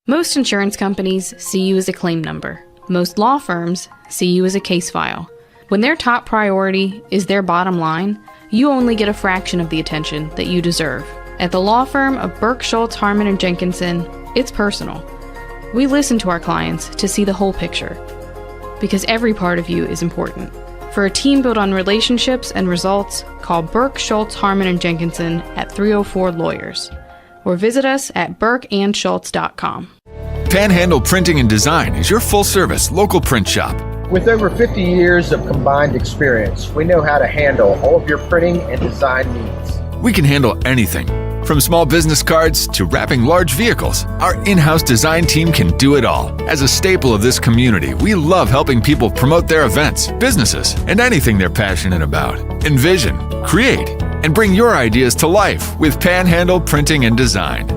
Most insurance companies see you as a claim number. Most law firms see you as a case file. When their top priority is their bottom line, you only get a fraction of the attention that you deserve. At the law firm of Burke, Schultz, Harmon & Jenkinson, it's personal. We listen to our clients to see the whole picture, because every part of you is important. For a team built on relationships and results, call Burke, Schultz, Harmon & Jenkinson at 304-LAWYERS. Or visit us at burkeandschultz.com. Panhandle Printing and Design is your full-service local print shop. With over 50 years of combined experience, we know how to handle all of your printing and design needs. We can handle anything, from small business cards to wrapping large vehicles. Our in-house design team can do it all. As a staple of this community, we love helping people promote their events, businesses, and anything they're passionate about. Envision, create, and bring your ideas to life with Panhandle Printing and Design.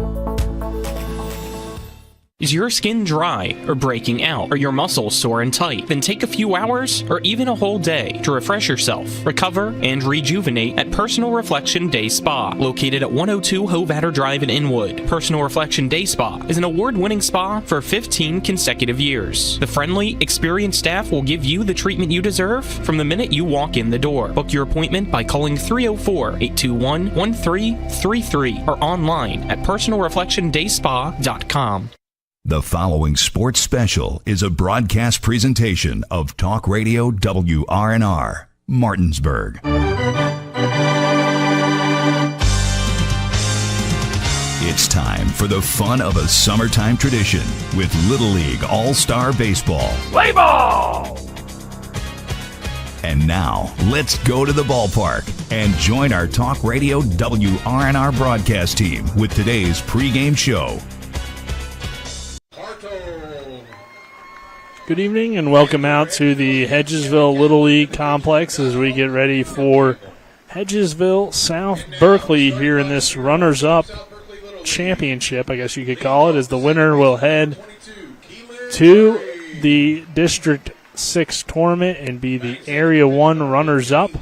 Is your skin dry or breaking out? Are your muscles sore and tight? Then take a few hours or even a whole day to refresh yourself, recover, and rejuvenate at Personal Reflection Day Spa. Located at 102 Hovatter Drive in Inwood, Personal Reflection Day Spa is an award-winning spa for 15 consecutive years. The friendly, experienced staff will give you the treatment you deserve from the minute you walk in the door. Book your appointment by calling 304-821-1333 or online at personalreflectiondayspa.com. The following sports special is a broadcast presentation of Talk Radio WRNR, Martinsburg. It's time for the fun of a summertime tradition with Little League All-Star Baseball. Play ball! And now, let's go to the ballpark and join our Talk Radio WRNR broadcast team with today's pregame show. Good evening and welcome out to the Hedgesville Little League Complex as we get ready for Hedgesville South Berkeley here in this runners-up championship, I guess you could call it, as the winner will head to the District 6 tournament and be the Area 1 runners-up,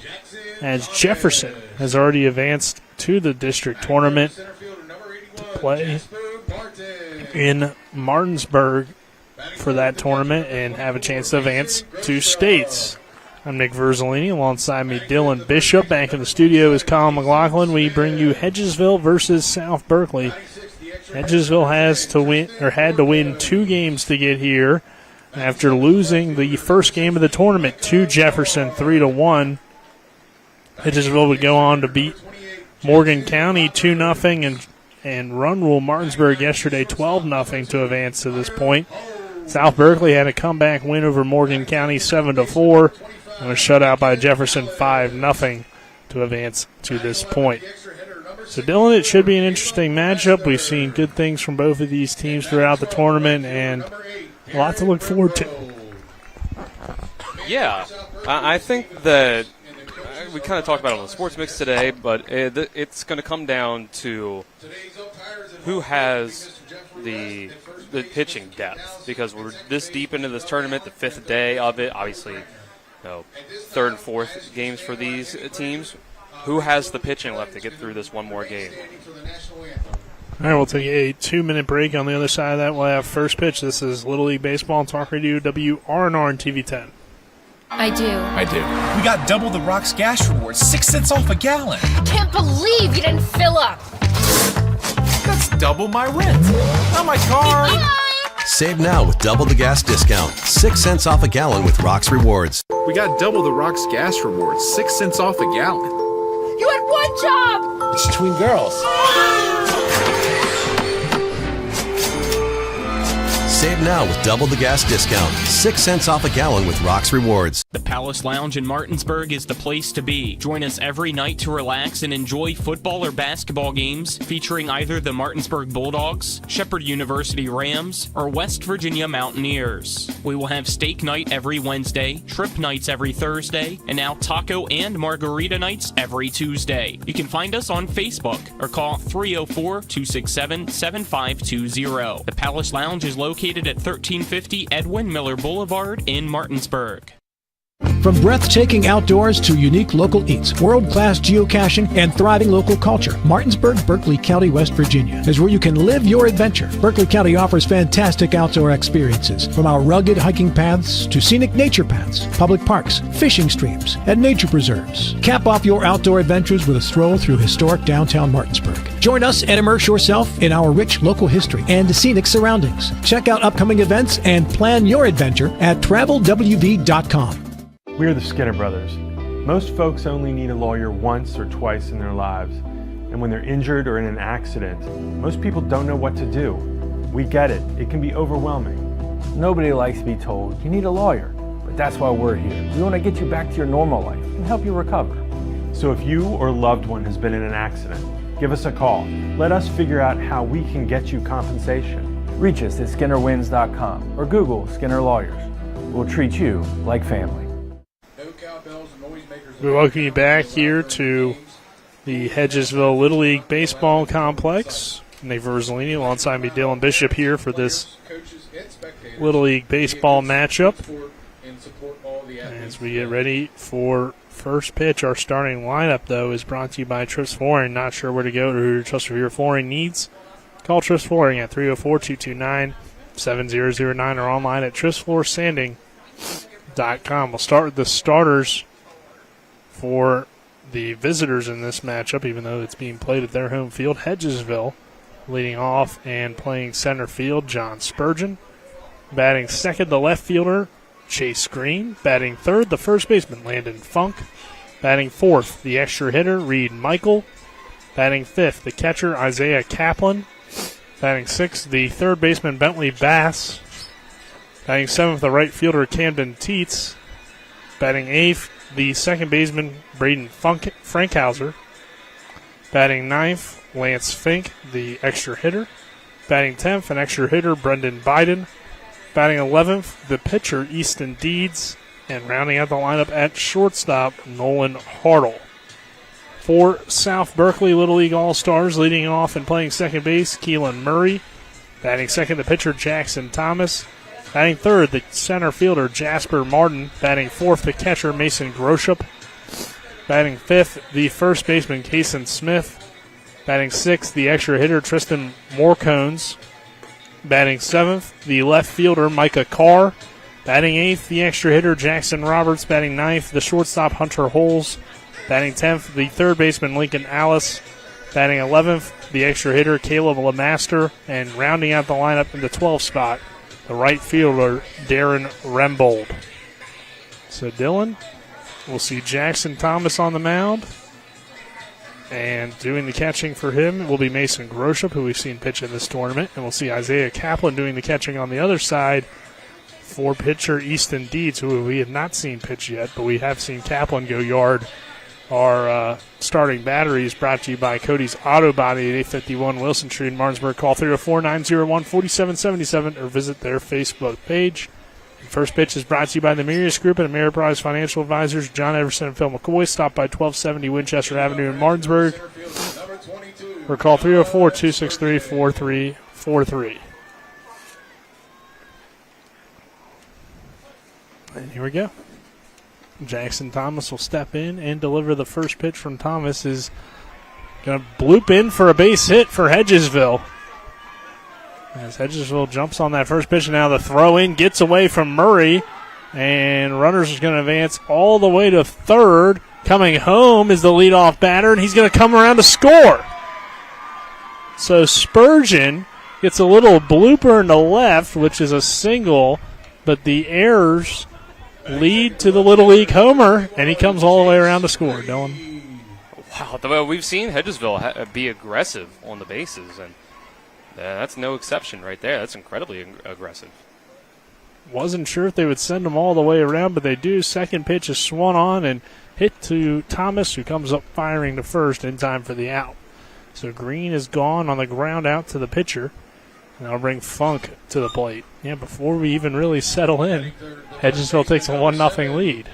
as Jefferson has already advanced to the district tournament to play in Martinsburg for that tournament and have a chance to advance to states. I'm Nick Verzolini. Alongside me, Dylan Bishop. Back in the studio is Colin McLaughlin. We bring you Hedgesville versus South Berkeley. Hedgesville had to win 2 games to get here after losing the first game of the tournament to Jefferson 3-1. Hedgesville would go on to beat Morgan County 2-0 and run rule Martinsburg yesterday 12-0 to advance to this point. South Berkeley had a comeback win over Morgan County 7-4 and was shut out by Jefferson 5-0 to advance to this point. So, Dylan, it should be an interesting matchup. We've seen good things from both of these teams throughout the tournament and a lot to look forward to. Yeah, I think that we kind of talked about it on the Sports Mix today, but it's going to come down to who has the pitching depth, because we're this deep into this tournament, the 5th day of it, obviously, third and fourth games for these teams. Who has the pitching left to get through this one more game? All right, we'll take a 2-minute break. On the other side of that, we'll have first pitch. This is Little League Baseball on Talk Radio WRNR and TV 10. I do. We got double the Rock's gas rewards, 6 cents off a gallon. I can't believe you didn't fill up. That's double my rent. Not my car. Save now with double the gas discount. 6 cents off a gallon with Rock's Rewards. We got double the Rock's gas rewards, 6 cents off a gallon. You had one job. It's between girls. Save now with double the gas discount. 6 cents off a gallon with Rock's Rewards. The Palace Lounge in Martinsburg is the place to be. Join us every night to relax and enjoy football or basketball games featuring either the Martinsburg Bulldogs, Shepherd University Rams, or West Virginia Mountaineers. We will have steak night every Wednesday, trip nights every Thursday, and now taco and margarita nights every Tuesday. You can find us on Facebook or call 304-267-7520. The Palace Lounge is located at 1350 Edwin Miller Boulevard in Martinsburg. From breathtaking outdoors to unique local eats, world-class geocaching, and thriving local culture, Martinsburg, Berkeley County, West Virginia is where you can live your adventure. Berkeley County offers fantastic outdoor experiences, from our rugged hiking paths to scenic nature paths, public parks, fishing streams, and nature preserves. Cap off your outdoor adventures with a stroll through historic downtown Martinsburg. Join us and immerse yourself in our rich local history and scenic surroundings. Check out upcoming events and plan your adventure at travelwv.com. We're the Skinner Brothers. Most folks only need a lawyer once or twice in their lives. And when they're injured or in an accident, most people don't know what to do. We get it. It can be overwhelming. Nobody likes to be told, you need a lawyer. But that's why we're here. We want to get you back to your normal life and help you recover. So if you or loved one has been in an accident, give us a call. Let us figure out how we can get you compensation. Reach us at SkinnerWins.com or Google Skinner Lawyers. We'll treat you like family. We welcome you back here to the Hedgesville Little League Baseball Complex. Nate Verzolini alongside me, Dylan Bishop, here for this Little League Baseball matchup. As we get ready for first pitch, our starting lineup, though, is brought to you by Trips Flooring. Not sure where to go or who to trust for your flooring needs? Call Trips Flooring at 304-229-7009 or online at tripsfloorsanding.com. We'll start with the starters for the visitors in this matchup, even though it's being played at their home field. Hedgesville leading off and playing center field, John Spurgeon. Batting second, the left fielder, Chase Green. Batting third, the first baseman, Landon Funk. Batting fourth, the extra hitter, Reed Michael. Batting fifth, the catcher, Isaiah Kaplan. Batting sixth, the third baseman, Bentley Bass. Batting seventh, the right fielder, Camden Teets. Batting eighth, the second baseman, Braden Frankhauser. Batting ninth, Lance Fink, the extra hitter. Batting 10th, an extra hitter, Brendan Biden. Batting 11th, the pitcher, Easton Deeds. And rounding out the lineup at shortstop, Nolan Hartle. For South Berkeley Little League All-Stars, leading off and playing second base, Keelan Murray. Batting second, the pitcher, Jackson Thomas. Batting third, the center fielder, Jasper Martin. Batting fourth, the catcher, Mason Groshup. Batting fifth, the first baseman, Kason Smith. Batting sixth, the extra hitter, Tristan Morcones. Batting seventh, the left fielder, Micah Carr. Batting eighth, the extra hitter, Jackson Roberts. Batting ninth, the shortstop, Hunter Holes. Batting 10th, the third baseman, Lincoln Alice. Batting 11th, the extra hitter, Caleb Lemaster. And rounding out the lineup in the 12th spot, the right fielder, Darren Rembold. So, Dylan, we'll see Jackson Thomas on the mound. And doing the catching for him will be Mason Groshup, who we've seen pitch in this tournament. And we'll see Isaiah Kaplan doing the catching on the other side for pitcher Easton Deeds, who we have not seen pitch yet, but we have seen Kaplan go yard. Our starting battery is brought to you by Cody's Auto Body at 851 Wilson Street in Martinsburg. Call 304-901-4777 or visit their Facebook page. And first pitch is brought to you by the Mirius Group and Ameriprise Financial Advisors, John Everson and Phil McCoy. Stop by 1270 Winchester Avenue in Martinsburg. Or call 304-263-4343. And here we go. Jackson Thomas will step in and deliver the first pitch from Thomas. Is going to bloop in for a base hit for Hedgesville. As Hedgesville jumps on that first pitch, now the throw in gets away from Murray. And runners is going to advance all the way to third. Coming home is the leadoff batter, and he's going to come around to score. So Spurgeon gets a little blooper in the left, which is a single, but the errors lead to the Little League homer, and he comes all the way around to score, Dylan. Wow, well, we've seen Hedgesville be aggressive on the bases, and that's no exception right there. That's incredibly aggressive. Wasn't sure if they would send him all the way around, but they do. Second pitch is swung on and hit to Thomas, who comes up firing to first in time for the out. So Green is gone on the ground out to the pitcher. And that'll bring Funk to the plate. Yeah, before we even really settle in, Hedgesville takes a 1-0 lead.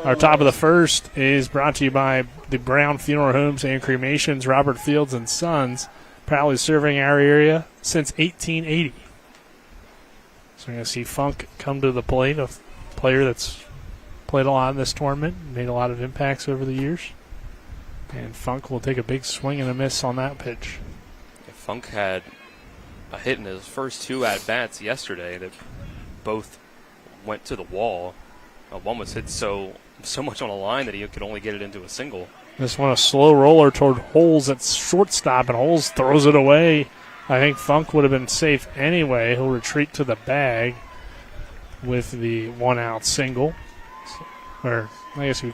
Our top of the first is brought to you by the Brown Funeral Homes and Cremations, Robert Fields and Sons, proudly serving our area since 1880. So we're going to see Funk come to the plate, a player that's played a lot in this tournament, made a lot of impacts over the years. And Funk will take a big swing and a miss on that pitch. Funk had a hit in his first 2 at-bats yesterday that both went to the wall. One was hit so much on a line that he could only get it into a single. This one a slow roller toward Holes at shortstop, and Holes throws it away. I think Funk would have been safe anyway. He'll retreat to the bag with the 1-out single. Or I guess we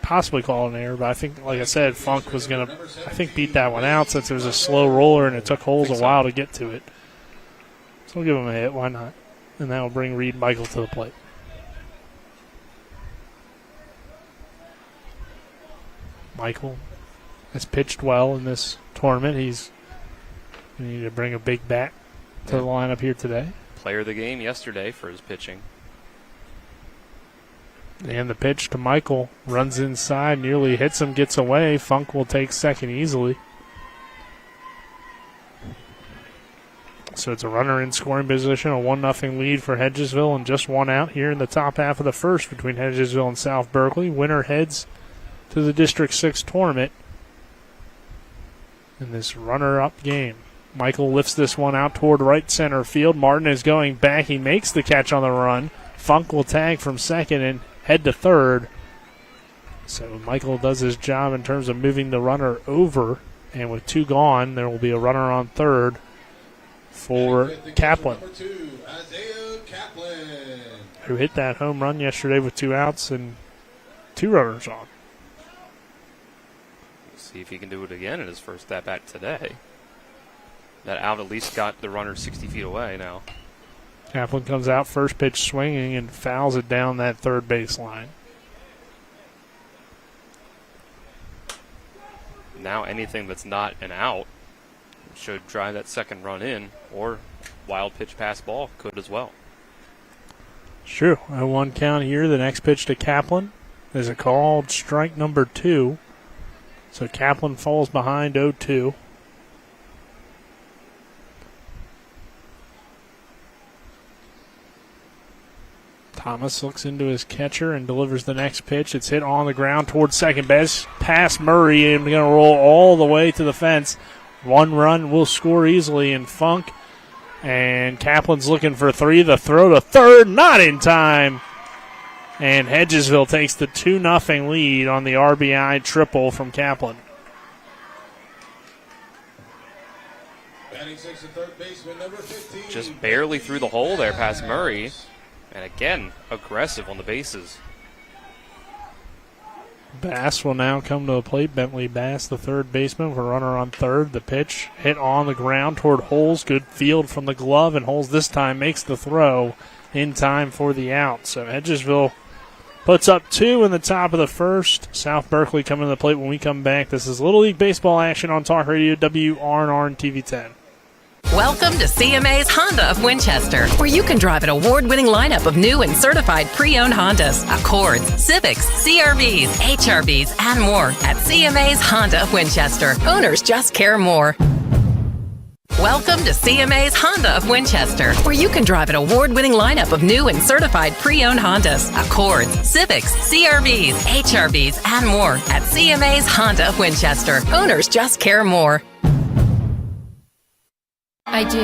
possibly call it an error, but I think, like I said, Funk was going to, I think, beat that one out since it was a slow roller and it took Holes a while to get to it. So we'll give him a hit. Why not? And that will bring Reed Michael to the plate. Michael has pitched well in this tournament. He's going to need to bring a big bat to the lineup here today. Player of the game yesterday for his pitching. And the pitch to Michael runs inside, nearly hits him, gets away. Funk will take second easily. So it's a runner in scoring position, a 1-0 lead for Hedgesville, and just 1 out here in the top half of the first between Hedgesville and South Berkeley. Winner heads to the District 6 tournament in this runner-up game. Michael lifts this one out toward right center field. Martin is going back. He makes the catch on the run. Funk will tag from second and head to third. So Michael does his job in terms of moving the runner over. And with 2 gone, there will be a runner on third for Kaplan, who hit that home run yesterday with 2 outs and 2 runners on. See if he can do it again in his first at-bat today. That out at least got the runner 60 feet away now. Kaplan comes out, first pitch swinging, and fouls it down that third base line. Now anything that's not an out should drive that second run in, or wild pitch pass ball could as well. Sure. A 1 count here. The next pitch to Kaplan is a called strike number 2. So Kaplan falls behind 0-2. Thomas looks into his catcher and delivers the next pitch. It's hit on the ground towards second base. Past Murray and going to roll all the way to the fence. 1 run will score easily in Funk. And Kaplan's looking for 3. The throw to third, not in time. And Hedgesville takes the 2-0 lead on the RBI triple from Kaplan. Just barely through the hole there past Murray. And again, aggressive on the bases. Bass will now come to the plate. Bentley Bass, the third baseman, with a runner on third. The pitch hit on the ground toward Holes. Good field from the glove, and Holes this time makes the throw in time for the out. So Hedgesville puts up 2 in the top of the first. South Berkeley coming to the plate when we come back. This is Little League Baseball action on Talk Radio WRNR and TV 10. Welcome to CMA's Honda of Winchester, where you can drive an award-winning lineup of new and certified pre-owned Hondas, Accords, Civics, CRVs, HRVs, and more at CMA's Honda of Winchester. Owners just care more. Welcome to CMA's Honda of Winchester, where you can drive an award-winning lineup of new and certified pre-owned Hondas, Accords, Civics, CRVs, HRVs, and more at CMA's Honda of Winchester. Owners just care more. I do.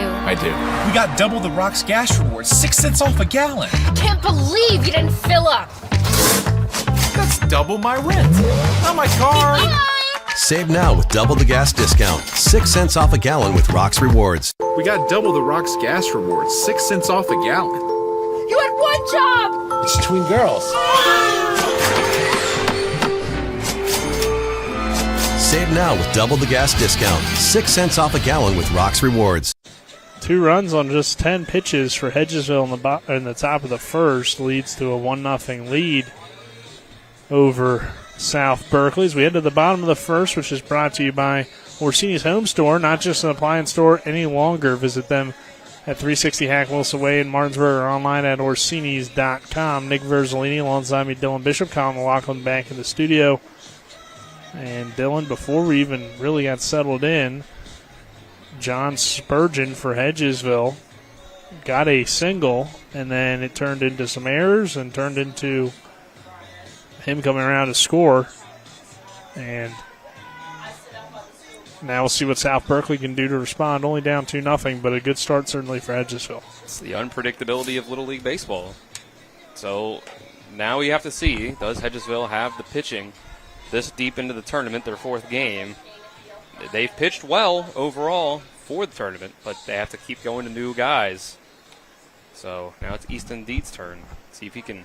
We got double the Rock's gas rewards, 6 cents off a gallon. Can't believe you didn't fill up. That's double my rent. Not my car. Save now with double the gas discount. 6 cents off a gallon with Rock's Rewards. We got double the Rock's gas rewards, 6 cents off a gallon. You had 1 job. It's between girls. Save now with double the gas discount. 6 cents off a gallon with Rock's Rewards. 2 runs on just 10 pitches for Hedgesville in the top of the first leads to a 1-0 lead over South Berkeley. As we head to the bottom of the first, which is brought to you by Orsini's Home Store, not just an appliance store any longer. Visit them at 360 Hack Wilson Way in Martinsburg or online at Orsinis.com. Nick Verzolini alongside me, Dylan Bishop, Colin McLaughlin back in the studio. And Dylan, before we even really got settled in, John Spurgeon for Hedgesville got a single, and then it turned into some errors and turned into him coming around to score. And now we'll see what South Berkeley can do to respond. Only down 2-0, but a good start certainly for Hedgesville. It's the unpredictability of Little League baseball. So now we have to see, does Hedgesville have the pitching this deep into the tournament, their 4th game? They've pitched well overall for the tournament, but they have to keep going to new guys. So now it's Easton Deed's turn. See if he can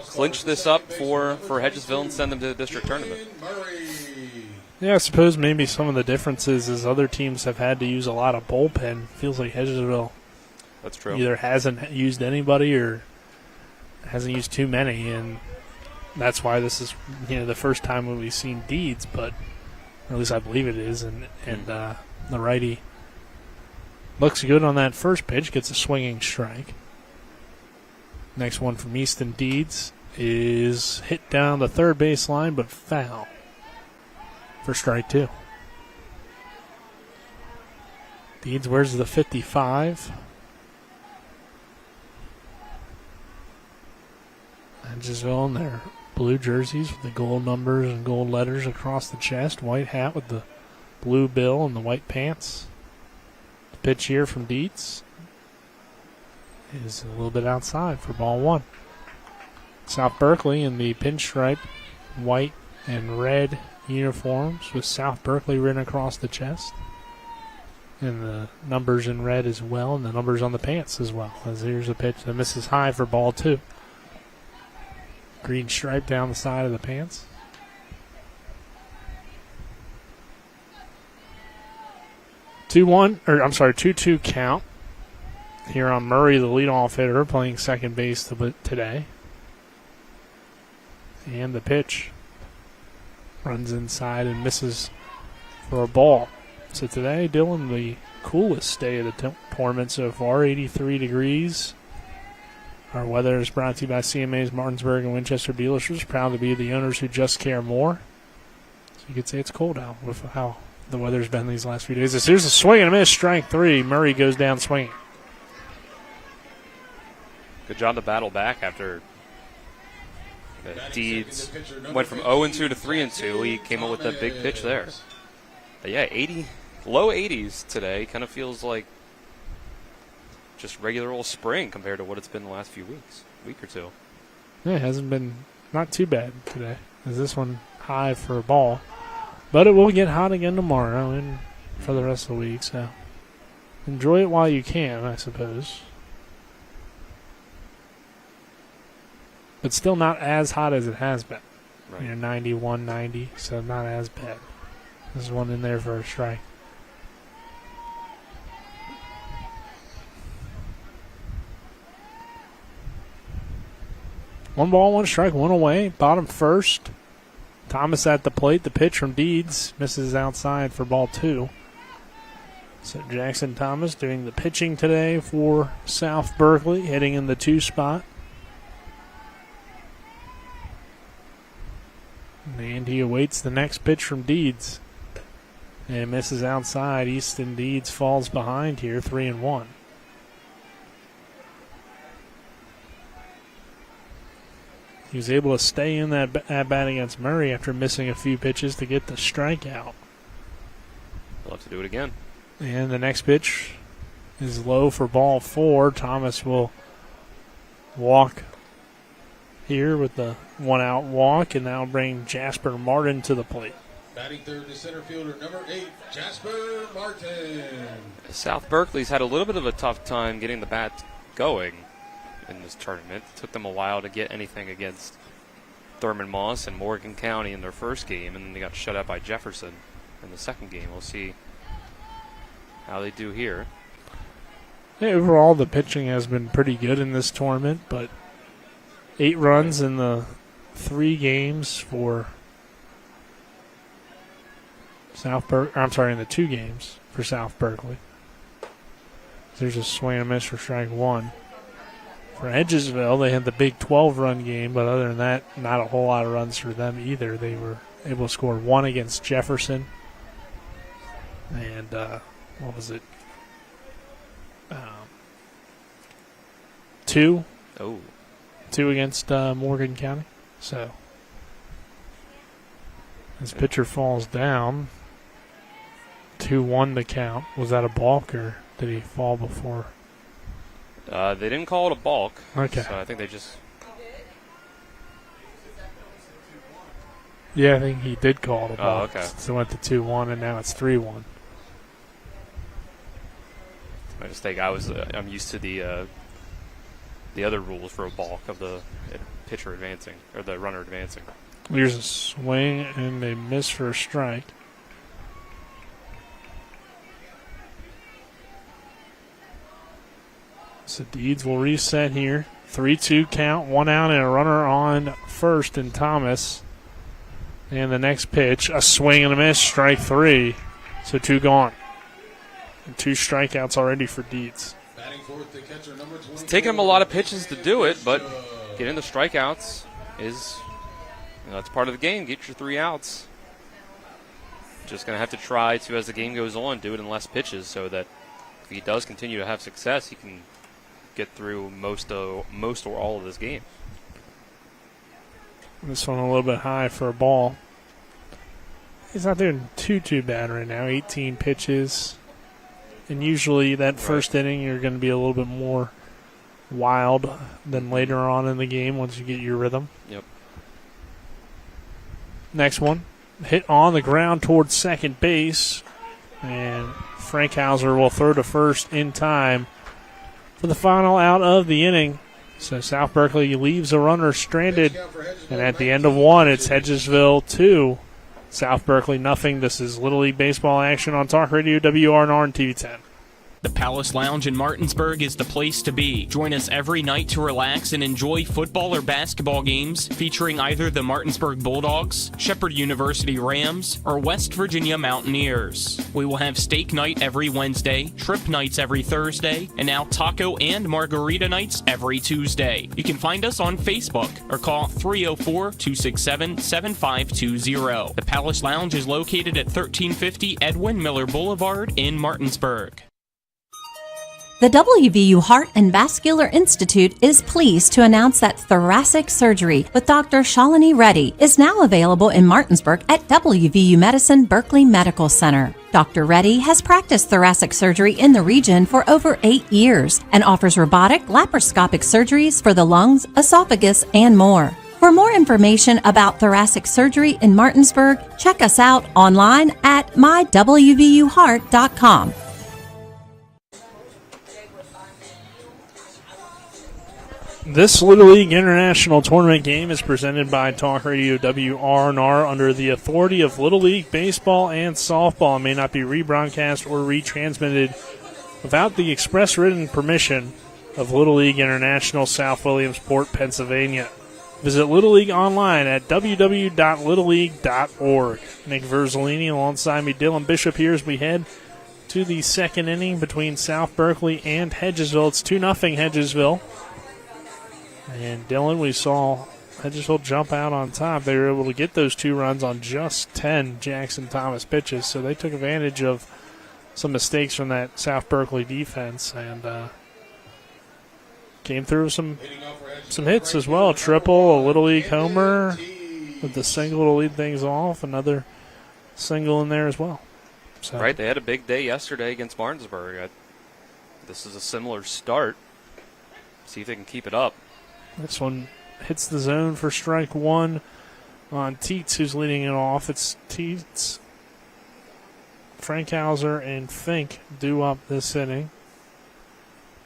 clinch this up for Hedgesville and send them to the district tournament. Yeah, I suppose maybe some of the differences is other teams have had to use a lot of bullpen. Feels like Hedgesville That's true. either hasn't used anybody or hasn't used too many, and that's why this is the first time when we've seen Deeds, but or at least I believe it is, and the righty looks good on that first pitch, gets a swinging strike. Next one from Easton Deeds is hit down the third base line, but foul for strike 2. Deeds wears the 55. Hedgesville in their blue jerseys with the gold numbers and gold letters across the chest. White hat with the blue bill and the white pants. The pitch here from Deeds is a little bit outside for ball 1. South Berkeley in the pinstripe white and red uniforms with South Berkeley written across the chest. And the numbers in red as well, and the numbers on the pants as well. As here's a pitch that misses high for ball 2. Green stripe down the side of the pants. 2-2 count here on Murray, the leadoff hitter, playing second base today. And the pitch runs inside and misses for a ball. So today, Dylan, the coolest day of the tournament so far, 83 degrees. Our weather is brought to you by CMA's Martinsburg and Winchester dealerships. Proud to be the owners who just care more. So you could say it's cold out with how the weather's been these last few days. Here's a swing and a miss, strike 3. Murray goes down swinging. Good job to battle back after the Deeds went from 0-2 to 3-2. He came up with that big pitch there. But yeah, low 80s today. Kind of feels like just regular old spring compared to what it's been the last few week or two. Yeah, it hasn't been not too bad today. Is this one high for a ball? But it will get hot again tomorrow and for the rest of the week. So enjoy it while you can, I suppose. But still not as hot as it has been. Right. 91, 90, so not as bad. There's one in there for a strike. One ball, one strike, one away. Bottom first. Thomas at the plate. The pitch from Deeds misses outside for ball 2. So Jackson Thomas doing the pitching today for South Berkeley, hitting in the 2 spot. And he awaits the next pitch from Deeds. And misses outside. Easton Deeds falls behind here, 3-1. He was able to stay in that at-bat against Murray after missing a few pitches to get the strikeout. We'll have to do it again. And the next pitch is low for ball 4. Thomas will walk here with the 1-out walk, and that'll bring Jasper Martin to the plate. Batting third to center fielder, number 8, Jasper Martin. South Berkeley's had a little bit of a tough time getting the bat going in this tournament. It took them a while to get anything against Thurman Moss and Morgan County in their first game, and then they got shut out by Jefferson in the second game. We'll see how they do here. Yeah, overall, the pitching has been pretty good in this tournament, but 8 runs in the 3 games for in the 2 games for South Berkeley. There's a swing and a miss for strike 1. For Hedgesville, they had the big 12-run game, but other than that, not a whole lot of runs for them either. They were able to score 1 against Jefferson. And, what was it? 2? Oh. 2 against Morgan County. So, his pitcher falls down. 2-1 to count. Was that a balk or did he fall before? They didn't call it a balk. Okay. So I think they just... Yeah, I think he did call it a balk. Oh, okay. So it went to 2-1, and now it's 3-1. My mistake. I'm used to the other rules for a balk of the pitcher advancing, or the runner advancing. Here's a swing and a miss for a strike. So Deeds will reset here. 3-2 count, 1 out and a runner on first in Thomas. And the next pitch, a swing and a miss, strike 3. So 2 gone. And 2 strikeouts already for Deeds. It's taken him a lot of pitches to do it, but getting the strikeouts is, that's part of the game. Get your 3 outs. Just going to have to try to, as the game goes on, do it in less pitches so that if he does continue to have success, he can get through most or all of this game. This one a little bit high for a ball. He's not doing too bad right now. 18 pitches. And usually that first inning you're going to be a little bit more wild than later on in the game once you get your rhythm. Yep. Next one. Hit on the ground towards second base. And Frankhauser will throw to first in time for the final out of the inning. So South Berkeley leaves a runner stranded. And at the end of 1, it's Hedgesville 2. South Berkeley nothing. This is Little League Baseball action on Talk Radio WRNR and TV 10. The Palace Lounge in Martinsburg is the place to be. Join us every night to relax and enjoy football or basketball games featuring either the Martinsburg Bulldogs, Shepherd University Rams, or West Virginia Mountaineers. We will have steak night every Wednesday, shrimp nights every Thursday, and now taco and margarita nights every Tuesday. You can find us on Facebook or call 304-267-7520. The Palace Lounge is located at 1350 Edwin Miller Boulevard in Martinsburg. The WVU Heart and Vascular Institute is pleased to announce that thoracic surgery with Dr. Shalini Reddy is now available in Martinsburg at WVU Medicine Berkeley Medical Center. Dr. Reddy has practiced thoracic surgery in the region for over 8 years and offers robotic laparoscopic surgeries for the lungs, esophagus, and more. For more information about thoracic surgery in Martinsburg, check us out online at mywvuheart.com. This Little League International Tournament game is presented by Talk Radio WRNR under the authority of Little League Baseball and Softball and may not be rebroadcast or retransmitted without the express written permission of Little League International, South Williamsport, Pennsylvania. Visit Little League online at www.littleleague.org. Nick Verzolini alongside me, Dylan Bishop here as we head to the second inning between South Berkeley and Hedgesville. It's 2-0 Hedgesville. And Dylan, we saw Hedgesville jump out on top. They were able to get those 2 runs on just 10 Jackson Thomas pitches, so they took advantage of some mistakes from that South Berkeley defense and came through some hits as well. A triple, a Little League homer with the single to lead things off. Another single in there as well. So. Right, they had a big day yesterday against Martinsburg. This is a similar start. See if they can keep it up. This one hits the zone for strike 1 on Teets, who's leading it off. It's Teets, Frankhauser, and Fink due up this inning.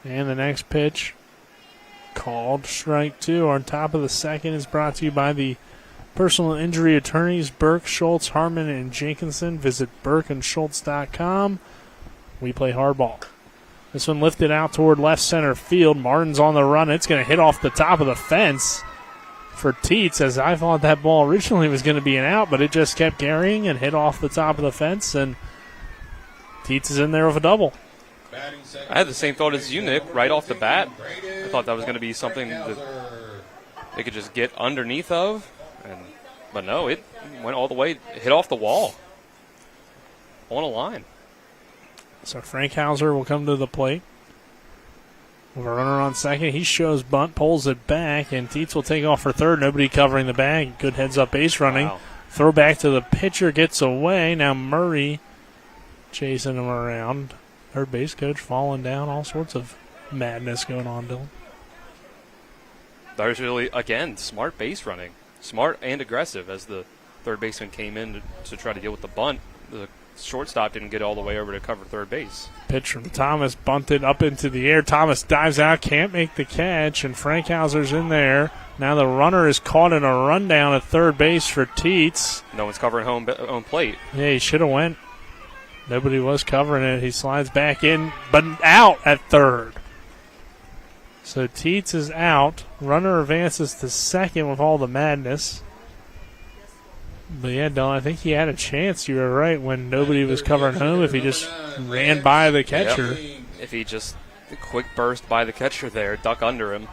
And the next pitch called strike 2. On top of the second is brought to you by the personal injury attorneys Burke, Schultz, Harmon, and Jenkinson. Visit burkeandschultz.com. We play hardball. This one lifted out toward left center field. Martin's on the run. It's going to hit off the top of the fence for Teets, as I thought that ball originally was going to be an out, but it just kept carrying and hit off the top of the fence, and Teets is in there with a double. I had the same thought as you, Nick, right off the bat. I thought that was going to be something that they could just get underneath of, but no, it went all the way, hit off the wall on a line. So Frankhauser will come to the plate. With a runner on second, he shows bunt, pulls it back, and Tietz will take off for third. Nobody covering the bag. Good heads-up base running. Wow. Throw back to the pitcher, gets away. Now Murray chasing him around. Third base coach falling down. All sorts of madness going on, Dylan. There's really, again, smart base running. Smart and aggressive as the third baseman came in to try to deal with the bunt. The shortstop didn't get all the way over to cover third base. Pitch from Thomas, bunted up into the air. Thomas dives out, can't make the catch, and Frankhauser's in there. Now the runner is caught in a rundown at third base for Tietz. No one's covering home plate. Yeah, he should have went. Nobody was covering it. He slides back in, but out at third. So Tietz is out. Runner advances to second with all the madness. But yeah, Dylan, I think he had a chance. You were right when nobody was covering home. If he just ran by the catcher. Yep. If he just quick burst by the catcher there, duck under him,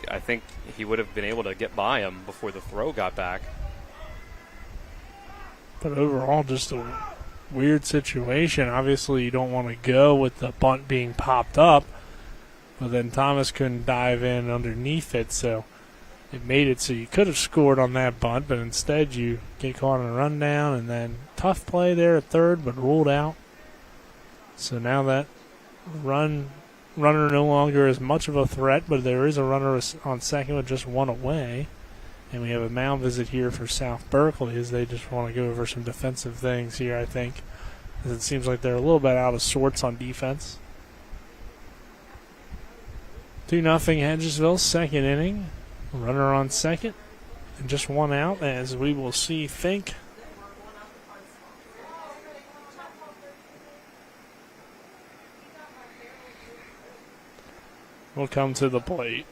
I think he would have been able to get by him before the throw got back. But overall, just a weird situation. Obviously, you don't want to go with the bunt being popped up. But then Thomas couldn't dive in underneath it, so it made it so you could have scored on that bunt, but instead you get caught in a rundown, and then tough play there at third, but ruled out. So now that runner no longer is much of a threat, but there is a runner on second with just one away. And we have a mound visit here for South Berkeley as they just want to go over some defensive things here, I think, as it seems like they're a little bit out of sorts on defense. 2-0 Hedgesville, second inning. Runner on second, and just one out as we will see Fink will come to the plate.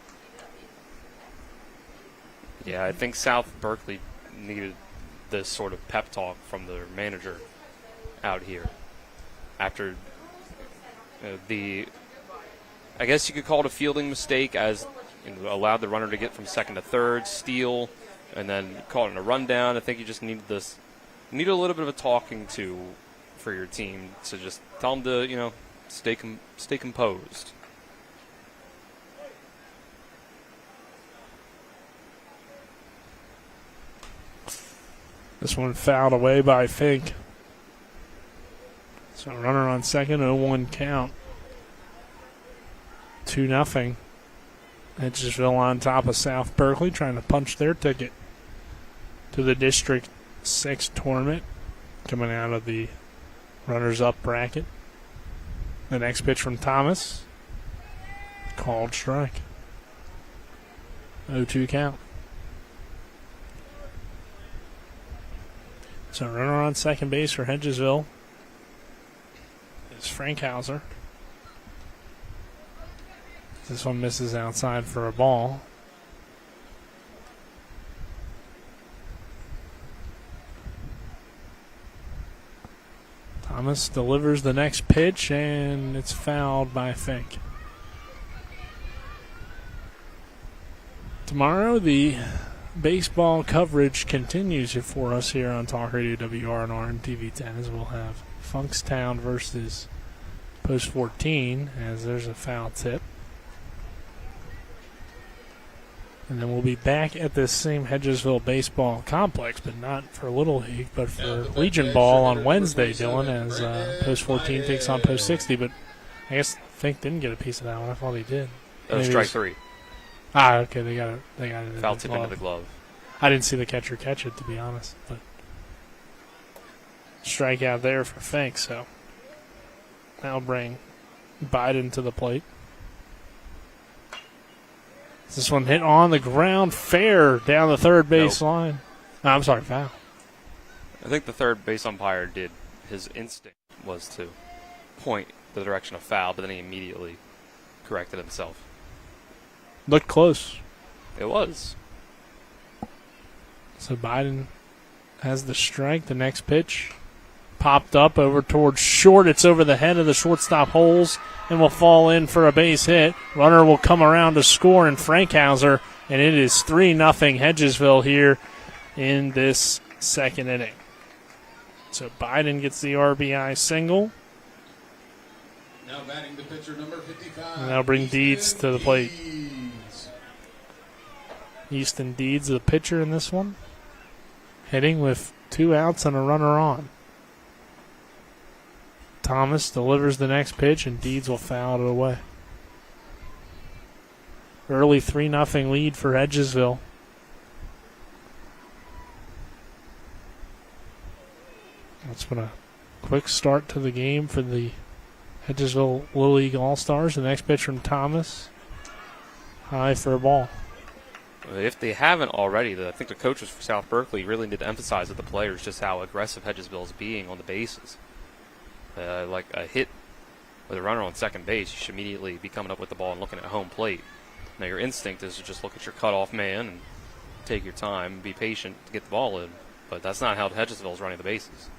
Yeah, I think South Berkeley needed this sort of pep talk from their manager out here after I guess you could call it a fielding mistake as allowed the runner to get from second to third, steal, and then call it a rundown. I think you just needed a little bit of a talking to for your team to just tell them to, stay composed. This one fouled away by Fink. So runner on second, 0-1 count. 2-0. Hedgesville on top of South Berkeley, trying to punch their ticket to the District 6 tournament, coming out of the runners-up bracket. The next pitch from Thomas, called strike. 0-2 count. So runner on second base for Hedgesville is Frankhauser. This one misses outside for a ball. Thomas delivers the next pitch, and it's fouled by Fink. Tomorrow, the baseball coverage continues for us here on Talk Radio WRNR and TV10 as we'll have Funkstown versus Post 14 as there's a foul tip. And then we'll be back at this same Hedgesville baseball complex, but not for Little League, but for Legion Ball on Wednesday, Dylan, as Post 14 takes on Post 60. But I guess Fink didn't get a piece of that one. I thought he did. That was strike three. Okay, they got it. Foul tip into the glove. I didn't see the catcher catch it, to be honest, but strikeout there for Fink. So that'll bring Biden to the plate. This one hit on the ground, fair down the third base line. No, I'm sorry, foul. I think the third base umpire did. His instinct was to point the direction of foul, but then he immediately corrected himself. Looked close. It was. So Biden has the strike. The next pitch popped up over towards short. It's over the head of the shortstop holes and will fall in for a base hit. Runner will come around to score in Frankhauser, and it is 3-0 Hedgesville here in this second inning. So Biden gets the RBI single. Now batting the pitcher, number 55. And that'll bring Deeds to the plate. Easton Deeds, the pitcher in this one, hitting with 2 outs and a runner on. Thomas delivers the next pitch, and Deeds will foul it away. Early 3-0 lead for Hedgesville. That's been a quick start to the game for the Hedgesville Little League All-Stars. The next pitch from Thomas. High for a ball. If they haven't already, I think the coaches for South Berkeley really need to emphasize with the players just how aggressive Hedgesville is being on the bases. Like a hit with a runner on second base, you should immediately be coming up with the ball and looking at home plate. Now your instinct is to just look at your cutoff man and take your time, be patient to get the ball in. But that's not how Hedgesville is running the bases.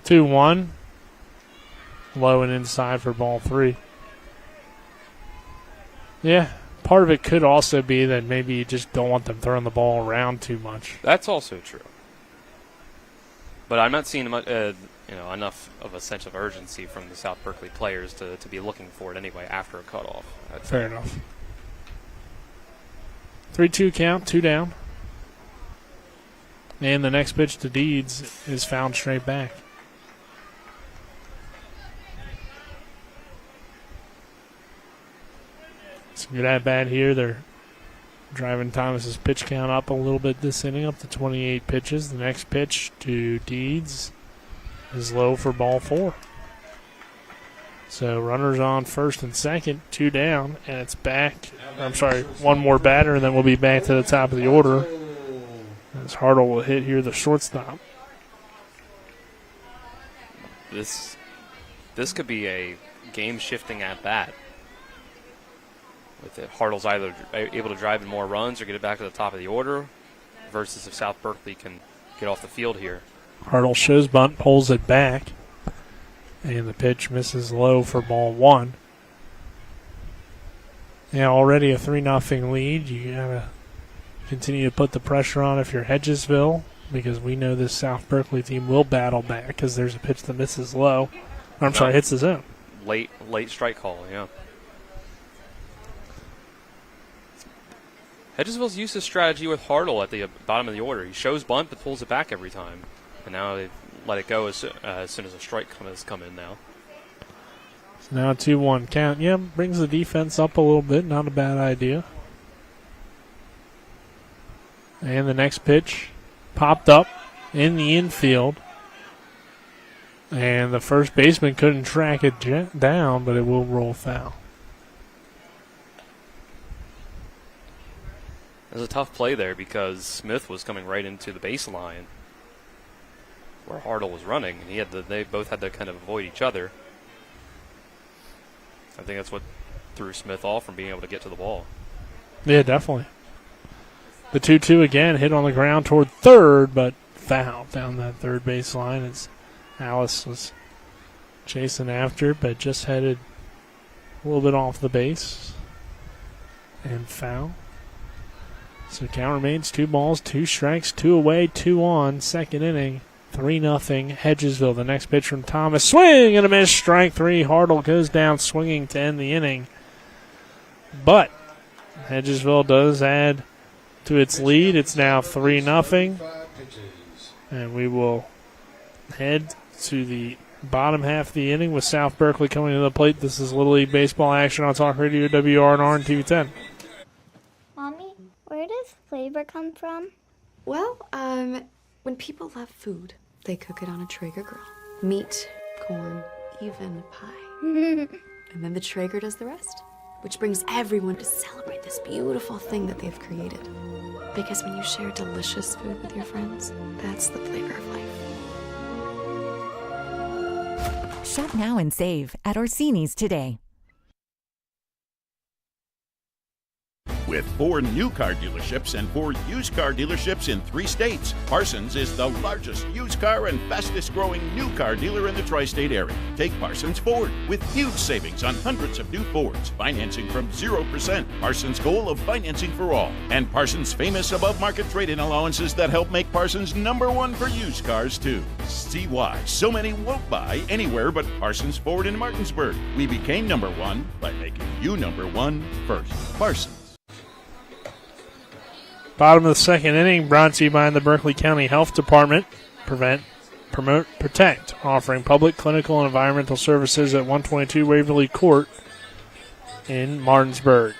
2-1. Low and inside for ball 3. Yeah, part of it could also be that maybe you just don't want them throwing the ball around too much. That's also true. But I'm not seeing enough of a sense of urgency from the South Berkeley players to be looking for it anyway after a cutoff. Fair enough. 3-2 count, 2 down. And the next pitch to Deeds is fouled straight back. It's a good at-bat here. They're driving Thomas's pitch count up a little bit this inning, up to 28 pitches. The next pitch to Deeds is low for ball 4. So runners on first and second, 2 down, and it's back. I'm sorry, one more batter, and then we'll be back to the top of the order. As Hartle will hit here the shortstop. This could be a game-shifting at-bat. With it, Hartle's either able to drive in more runs or get it back to the top of the order, versus if South Berkeley can get off the field here. Hartle shows bunt, pulls it back, and the pitch misses low for ball 1. Yeah, already a 3-0 lead. You gotta continue to put the pressure on if you're Hedgesville, because we know this South Berkeley team will battle back because there's a pitch that misses low. I'm sorry, hits the zone. Late strike call, yeah. Hedgesville's used this strategy with Hartle at the bottom of the order. He shows bunt but pulls it back every time. And now they let it go as soon as a strike has come in now. So now 2-1 count. Yeah, brings the defense up a little bit. Not a bad idea. And the next pitch popped up in the infield. And the first baseman couldn't track it down, but it will roll foul. It was a tough play there because Smith was coming right into the baseline where Hartle was running, and they both had to kind of avoid each other. I think that's what threw Smith off from being able to get to the ball. Yeah, definitely. The 2-2 again, hit on the ground toward third, but foul down that third baseline as Alice was chasing after, but just headed a little bit off the base and foul. So count remains 2 balls, 2 strikes, 2 away, 2 on. Second inning, 3-0 Hedgesville. The next pitch from Thomas. Swing and a miss. Strike 3. Hartle goes down swinging to end the inning. But Hedgesville does add to its lead. It's now 3-0. And we will head to the bottom half of the inning with South Berkeley coming to the plate. This is Little League Baseball action on Talk Radio WRNR and TV 10. Mommy, where does flavor come from? Well, when people love food, they cook it on a Traeger grill. Meat, corn, even pie. And then the Traeger does the rest, which brings everyone to celebrate this beautiful thing that they've created. Because when you share delicious food with your friends, that's the flavor of life. Shop now and save at Orsini's today. With 4 new car dealerships and 4 used car dealerships in 3 states, Parsons is the largest used car and fastest growing new car dealer in the tri-state area. Take Parsons Ford with huge savings on hundreds of new Fords, financing from 0%. Parsons' goal of financing for all, and Parsons' famous above-market trade-in allowances that help make Parsons #1 for used cars too. See why so many won't buy anywhere but Parsons Ford in Martinsburg. We became #1 by making you #1 first. Parsons. Bottom of the second inning, brought to you by the Berkeley County Health Department. Prevent, Promote, Protect, offering public, clinical, and environmental services at 122 Waverly Court in Martinsburg.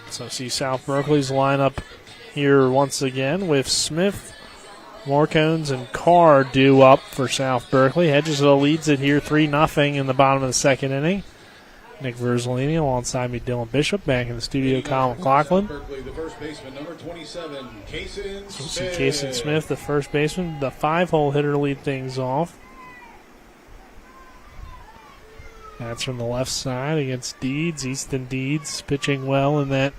So see South Berkeley's lineup here once again with Smith, Morcones, and Carr due up for South Berkeley. Hedgesville leads it here 3-0 in the bottom of the second inning. Nick Verzolini alongside me, Dylan Bishop, back in the studio, Kyle McLaughlin. The first baseman, number 27, Kason So see Kason Smith, the first baseman, the 5-hole hitter, lead things off. That's from the left side against Deeds. Easton Deeds pitching well in that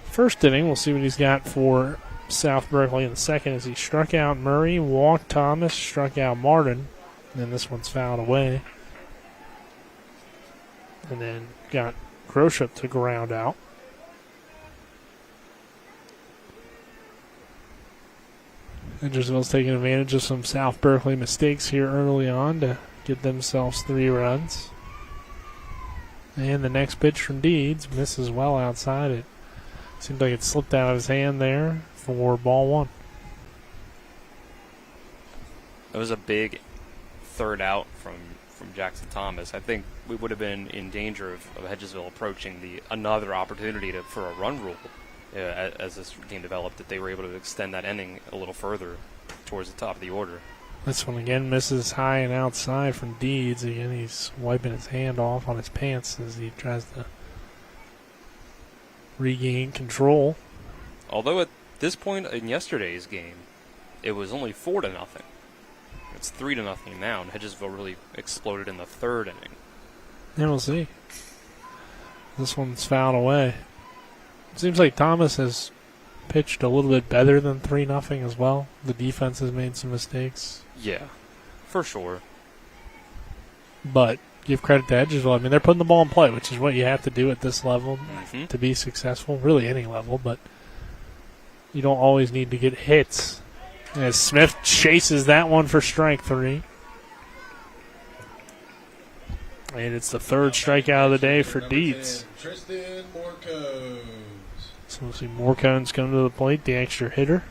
first inning. We'll see what he's got for South Berkeley in the second as he struck out Murray, walked Thomas, struck out Martin, and then this one's fouled away. And then got Groshop to ground out. Hedgesville's taking advantage of some South Berkeley mistakes here early on to get themselves 3 runs. And the next pitch from Deeds misses well outside. It seemed like it slipped out of his hand there for ball 1. It was a big third out from Jackson Thomas. I think we would have been in danger of Hedgesville approaching another opportunity for a run rule as this game developed, that they were able to extend that inning a little further towards the top of the order. This one again misses high and outside from Deeds. Again, he's wiping his hand off on his pants as he tries to regain control. Although at this point in yesterday's game, it was only 4-0. It's 3-0 now, and Hedgesville really exploded in the third inning. Yeah, we'll see. This one's fouled away. Seems like Thomas has pitched a little bit better than 3-0 as well. The defense has made some mistakes. Yeah, for sure. But give credit to Hedgesville. I mean, they're putting the ball in play, which is what you have to do at this level to be successful. Really, any level, but you don't always need to get hits. As Smith chases that one for strike 3. And it's the third strikeout of the day for Deeds. So we'll see Morcones come to the plate, the extra hitter.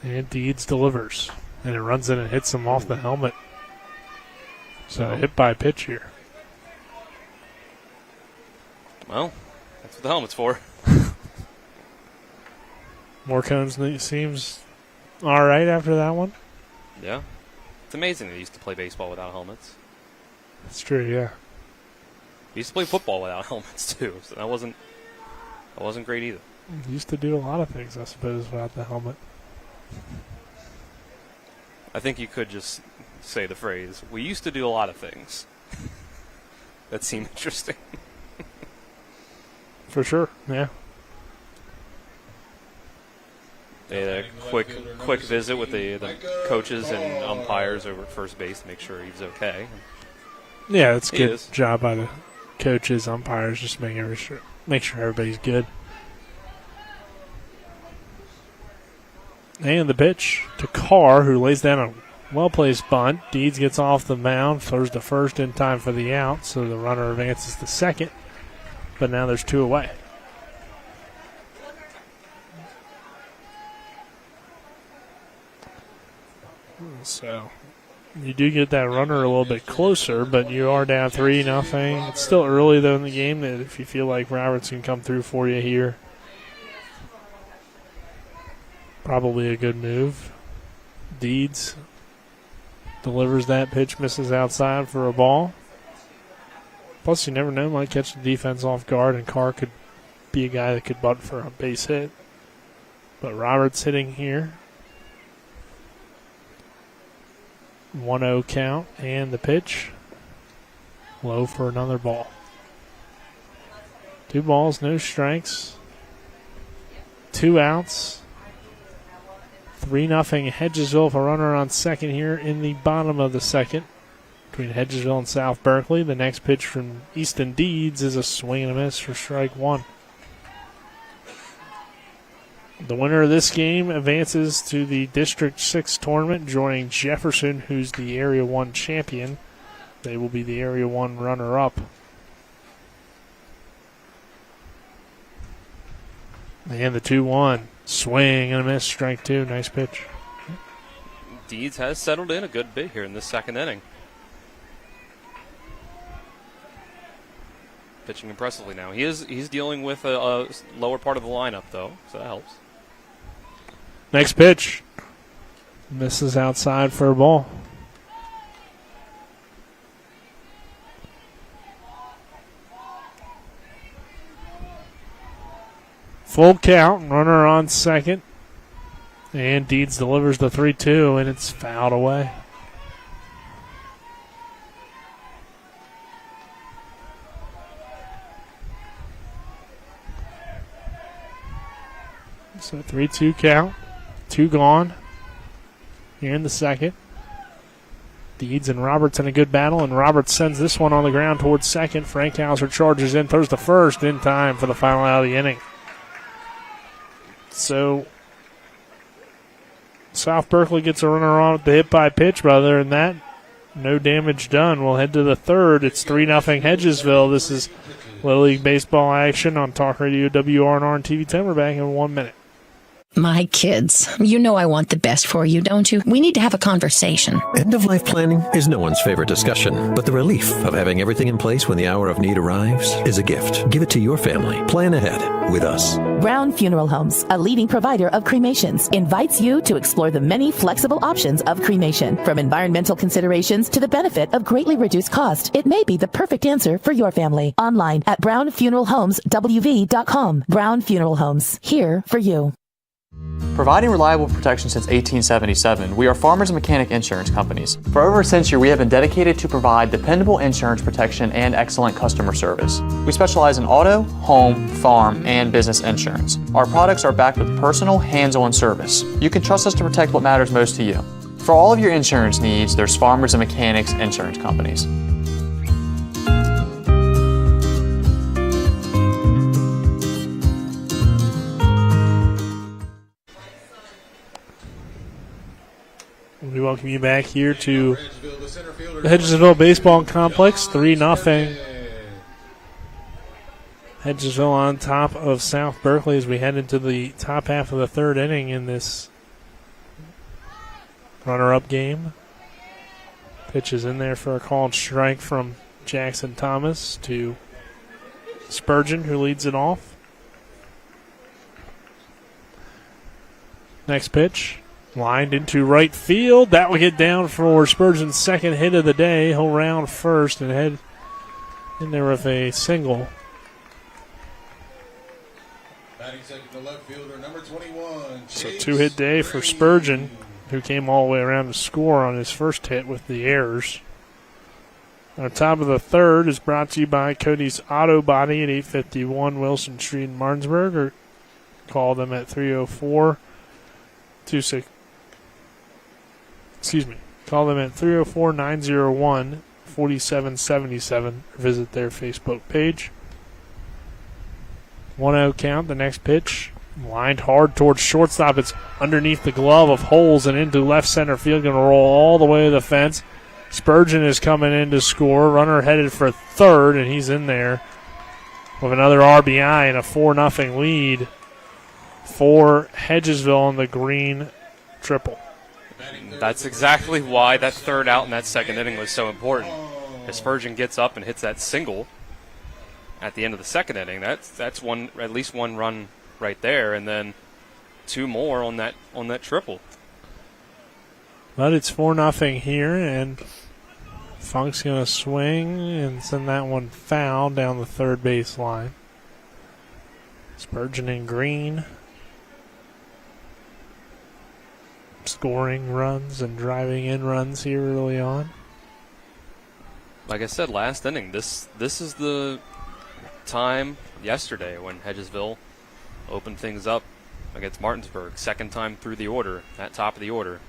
And Deeds delivers. And it runs in and hits him off the helmet. So hit by pitch here. Well, that's what the helmet's for. Morcones seems all right after that one. Yeah. It's amazing they used to play baseball without helmets. That's true, yeah. They used to play football without helmets, too. So that wasn't great either. Used to do a lot of things, I suppose, without the helmet. I think you could just say the phrase, we used to do a lot of things. That seemed interesting. For sure, yeah. They had a quick visit with the coaches and umpires over at first base to make sure he was okay. Yeah, it's a good job by the coaches, umpires, just make sure everybody's good. And the pitch to Carr, who lays down a well-placed bunt. Deeds gets off the mound, throws the first in time for the out, so the runner advances to second. But now there's 2 away. So you do get that runner a little bit closer, but you are down 3-0. It's still early, though, in the game. That if you feel like Roberts can come through for you here, probably a good move. Deeds delivers that pitch, misses outside for a ball. Plus, you never know, might catch the defense off guard, and Carr could be a guy that could bunt for a base hit. But Roberts hitting here. 1-0 count, and the pitch. Low for another ball. 2 balls, no strikes. 2 outs. 3-0 Hedgesville for a runner on second here in the bottom of the second. Between Hedgesville and South Berkeley. The next pitch from Easton Deeds is a swing and a miss for strike 1. The winner of this game advances to the District 6 tournament, joining Jefferson, who's the Area 1 champion. They will be the Area 1 runner-up. And the 2-1. Swing and a miss, strike 2. Nice pitch. Deeds has settled in a good bit here in this second inning. Pitching impressively now. He's dealing with a lower part of the lineup, though, so that helps. Next pitch. Misses outside for a ball. Full count, runner on second. And Deeds delivers the 3-2, and it's fouled away. So 3-2 count. 2 gone here in the second. Deeds and Roberts in a good battle, and Roberts sends this one on the ground towards second. Frankhauser charges in, throws the first in time for the final out of the inning. So South Berkeley gets a runner on with the hit by pitch, but other than that, no damage done. We'll head to the third. It's 3-0 Hedgesville. This is Little League Baseball action on Talk Radio WRNR and TV 10. We're back in 1 minute. My kids, you know I want the best for you, don't you? We need to have a conversation. End-of-life planning is no one's favorite discussion, but the relief of having everything in place when the hour of need arrives is a gift. Give it to your family. Plan ahead with us. Brown Funeral Homes, a leading provider of cremations, invites you to explore the many flexible options of cremation. From environmental considerations to the benefit of greatly reduced cost, it may be the perfect answer for your family. Online at brownfuneralhomeswv.com. Brown Funeral Homes, here for you. Providing reliable protection since 1877, we are Farmers and Mechanic Insurance Companies. For over a century, we have been dedicated to provide dependable insurance protection and excellent customer service. We specialize in auto, home, farm, and business insurance. Our products are backed with personal, hands-on service. You can trust us to protect what matters most to you. For all of your insurance needs, there's Farmers and Mechanics Insurance Companies. We welcome you back here to the Hedgesville Baseball Complex. 3-0. Hedgesville on top of South Berkeley as we head into the top half of the third inning in this runner-up game. Pitch is in there for a called strike from Jackson Thomas to Spurgeon, who leads it off. Next pitch. Lined into right field. That will get down for Spurgeon's second hit of the day. He'll round first and head in there with a single. Batting second to left fielder, number 21. So 2-hit day for Spurgeon, who came all the way around to score on his first hit with the errors. On top of the third is brought to you by Cody's Auto Body at 851 Wilson Street in Martinsburg, or call them at 304-901-4777 or visit their Facebook page. 1-0 count. The next pitch lined hard towards shortstop. It's underneath the glove of Holes and into left center field. Going to roll all the way to the fence. Spurgeon is coming in to score. Runner headed for third, and he's in there with another RBI and a 4-0 lead for Hedgesville on the green triple. That's exactly why that third out in that second inning was so important. As Spurgeon gets up and hits that single at the end of the second inning, that's one, at least one run right there, and then 2 more on that triple. But it's 4-0 here, and Funk's going to swing and send that one foul down the third base line. Spurgeon in green. scoring runs and driving in runs here early on. Like I said, last inning, this is the time yesterday when Hedgesville opened things up against Martinsburg. Second time through the order, at top of the order.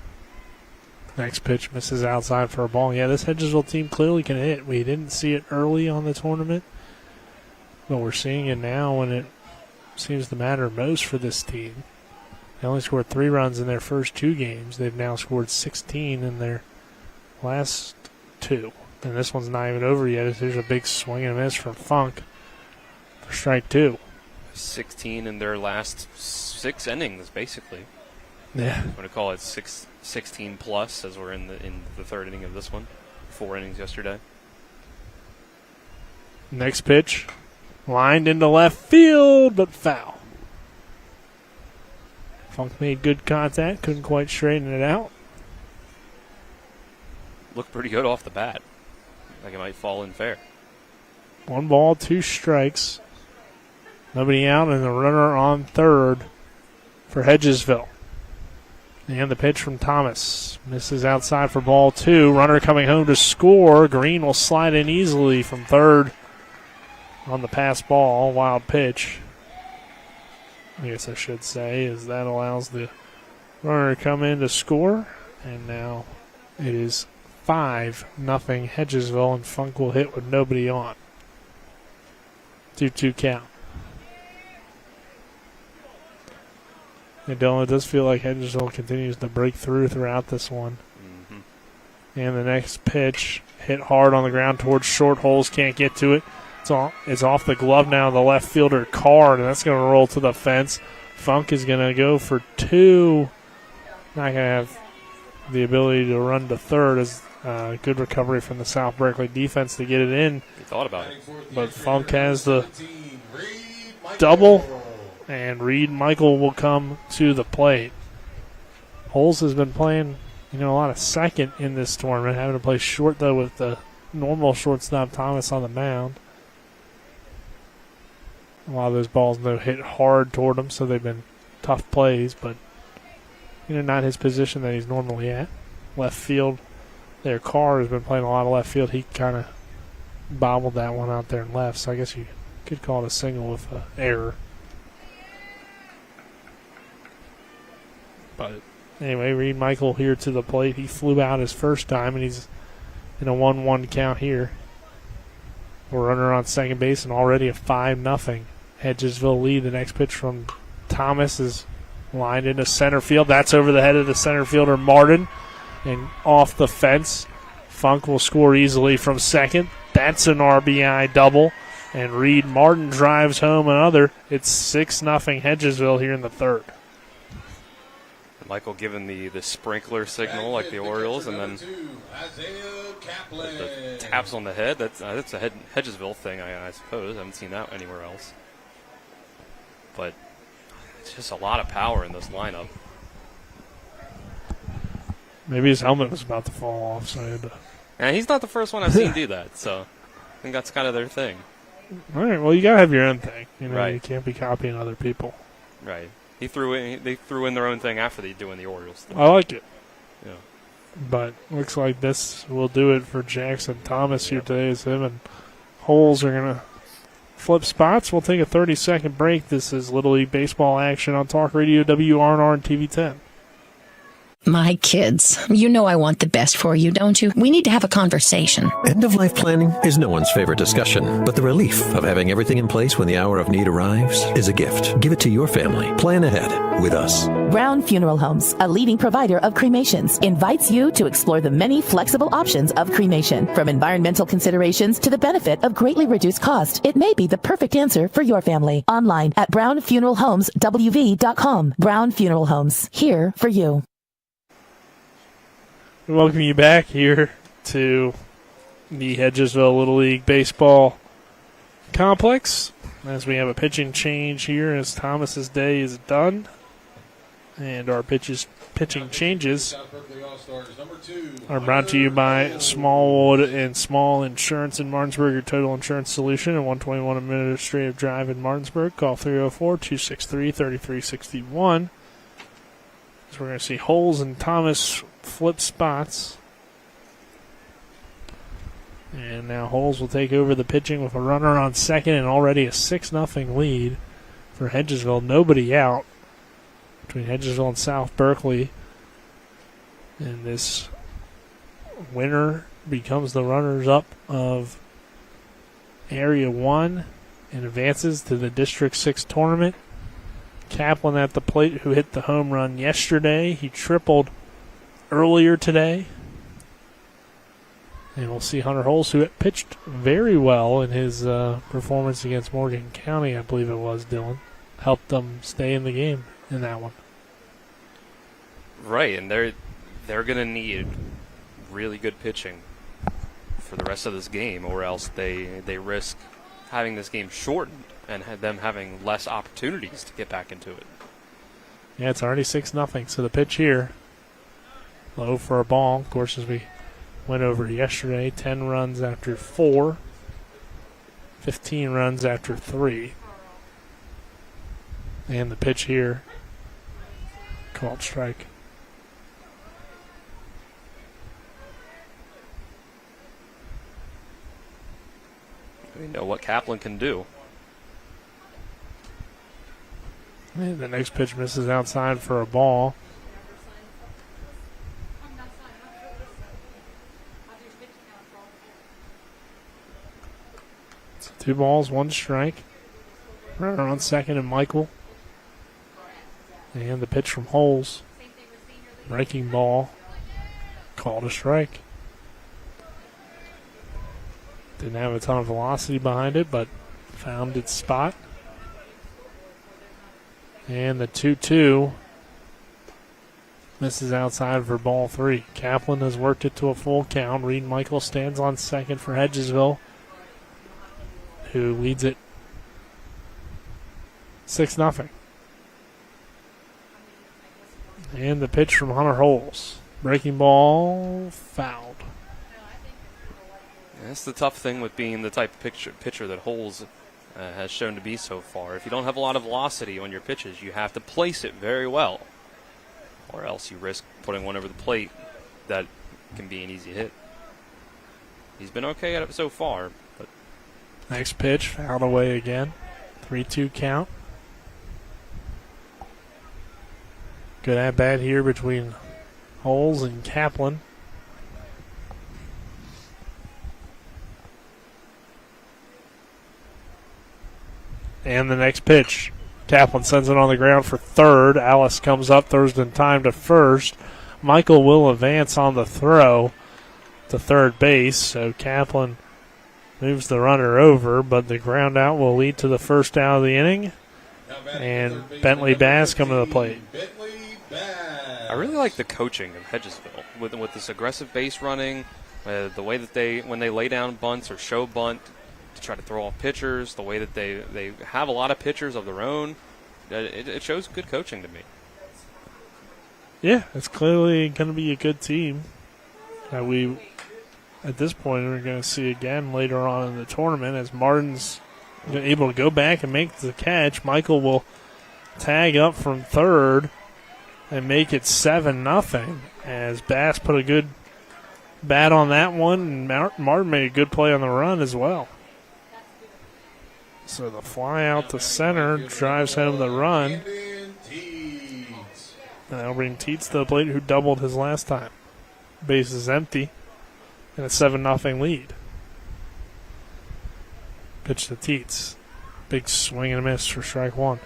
Next pitch misses outside for a ball. Yeah, this Hedgesville team clearly can hit. We didn't see it early on the tournament, but we're seeing it now when it seems to matter most for this team. They only scored 3 runs in their first 2 games. They've now scored 16 in their last 2. And this one's not even over yet. There's a big swing and a miss from Funk for strike 2. 16 in their last 6 innings, basically. Yeah. I'm going to call it 16 plus as we're in the third inning of this one. 4 innings yesterday. Next pitch, lined into left field, but foul. Funk made good contact, couldn't quite straighten it out. Looked pretty good off the bat. Like it might fall in fair. 1 ball, 2 strikes. Nobody out, and the runner on third for Hedgesville. And the pitch from Thomas misses outside for ball 2. Runner coming home to score. Green will slide in easily from third on the pass ball. Wild pitch, I guess I should say, as that allows the runner to come in to score. And now it is 5-0 Hedgesville, and Funk will hit with nobody on. 2-2 count. And Dylan, it does feel like Hedgesville continues to break through throughout this one. Mm-hmm. And the next pitch hit hard on the ground towards short holes, can't get to it. It's off the glove now of the left fielder Card, and that's going to roll to the fence. Funk is going to go for 2. Not going to have the ability to run to third. As good recovery from the South Berkeley defense to get it in. He thought about it. But Funk has the double, and Reed Michael will come to the plate. Holes has been playing, a lot of second in this tournament, having to play short, though, with the normal shortstop Thomas on the mound. A lot of those balls, though, hit hard toward him, so they've been tough plays, but, not his position that he's normally at. Left field, their Carr has been playing a lot of left field. He kind of bobbled that one out there and left, so I guess you could call it a single with an error. But anyway, Reed Michael here to the plate. He flew out his first time, and he's in a 1-1 count here. We're runner on second base, and already a 5-0 Hedgesville lead. The next pitch from Thomas is lined into center field. That's over the head of the center fielder, Martin, and off the fence. Funk will score easily from second. That's an RBI double, and Reed Martin drives home another. It's 6-0 Hedgesville here in the third. Michael giving the sprinkler signal like the Orioles, and then the taps on the head. That's a Hedgesville thing, I suppose. I haven't seen that anywhere else. But it's just a lot of power in this lineup. Maybe his helmet was about to fall off, so I had to. And he's not the first one I've seen do that, so I think that's kind of their thing. All right, well, you got to have your own thing. Right. You can't be copying other people. Right. They threw in their own thing after they doing the Orioles thing. I like it. Yeah. But looks like this will do it for Jackson Thomas here today, as him and Holes are going to flip spots. We'll take a 30-second break. This is Little League Baseball action on Talk Radio WRNR and TV 10. My kids, I want the best for you, don't you? We need to have a conversation. End-of-life planning is no one's favorite discussion, but the relief of having everything in place when the hour of need arrives is a gift. Give it to your family. Plan ahead with us. Brown Funeral Homes, a leading provider of cremations, invites you to explore the many flexible options of cremation. From environmental considerations to the benefit of greatly reduced cost, it may be the perfect answer for your family. Online at brownfuneralhomeswv.com. Brown Funeral Homes, here for you. Welcome you back here to the Hedgesville Little League Baseball Complex, as we have a pitching change here as Thomas's day is done, and our pitching changes are brought to you by Smallwood and Small Insurance in Martinsburg, your total insurance solution, and 121 Administrative Drive in Martinsburg. Call 304-263-3361. So we're going to see Holes and Thomas flip spots. And now Holes will take over the pitching with a runner on second and already a 6-0 lead for Hedgesville. Nobody out between Hedgesville and South Berkeley. And this winner becomes the runners-up of Area 1 and advances to the District 6 tournament. Kaplan at the plate, who hit the home run yesterday. He tripled earlier today. And we'll see Hunter Holes, who pitched very well in his performance against Morgan County, I believe it was, Dylan. Helped them stay in the game in that one. Right, and they're going to need really good pitching for the rest of this game, or else they risk having this game shortened and them having less opportunities to get back into it. Yeah, it's already 6-0, so the pitch here, low for a ball. Of course, as we went over yesterday, 10 runs after 4, 15 runs after 3. And the pitch here, called strike. We know what Kaplan can do. And the next pitch misses outside for a ball. So 2 balls, 1 strike. Runner on second and Michael. And the pitch from Holes. Breaking ball. Called a strike. Didn't have a ton of velocity behind it, but found its spot. And the 2-2 misses outside for ball 3. Kaplan has worked it to a full count. Reed Michael stands on second for Hedgesville, who leads it 6-0. And the pitch from Hunter Holes. Breaking ball, fouled. That's the tough thing with being the type of pitcher that Holes has shown to be so far. If you don't have a lot of velocity on your pitches, you have to place it very well, or else you risk putting one over the plate that can be an easy hit. He's been okay at it so far, but next pitch, fouled away again. 3-2 count. Good at bat here between Holes and Kaplan. And the next pitch, Kaplan sends it on the ground for third. Alice comes up, throws in time to first. Michael will advance on the throw to third base, so Kaplan moves the runner over, but the ground out will lead to the first out of the inning. And Bentley Bass coming to the plate. I really like the coaching of Hedgesville with this aggressive base running, the way that when they lay down bunts or show bunt to try to throw off pitchers, the way that they have a lot of pitchers of their own. It shows good coaching to me. Yeah, it's clearly going to be a good team that we, at this point, we're going to see again later on in the tournament as Martin's able to go back and make the catch. Michael will tag up from third and make it 7-0 as Bass put a good bat on that one, and Martin made a good play on the run as well. So the fly out to center drives home the run. And that'll bring Teets to the plate, who doubled his last time. Base is empty, and a 7-0 lead. Pitch to Teets. Big swing and a miss for strike one.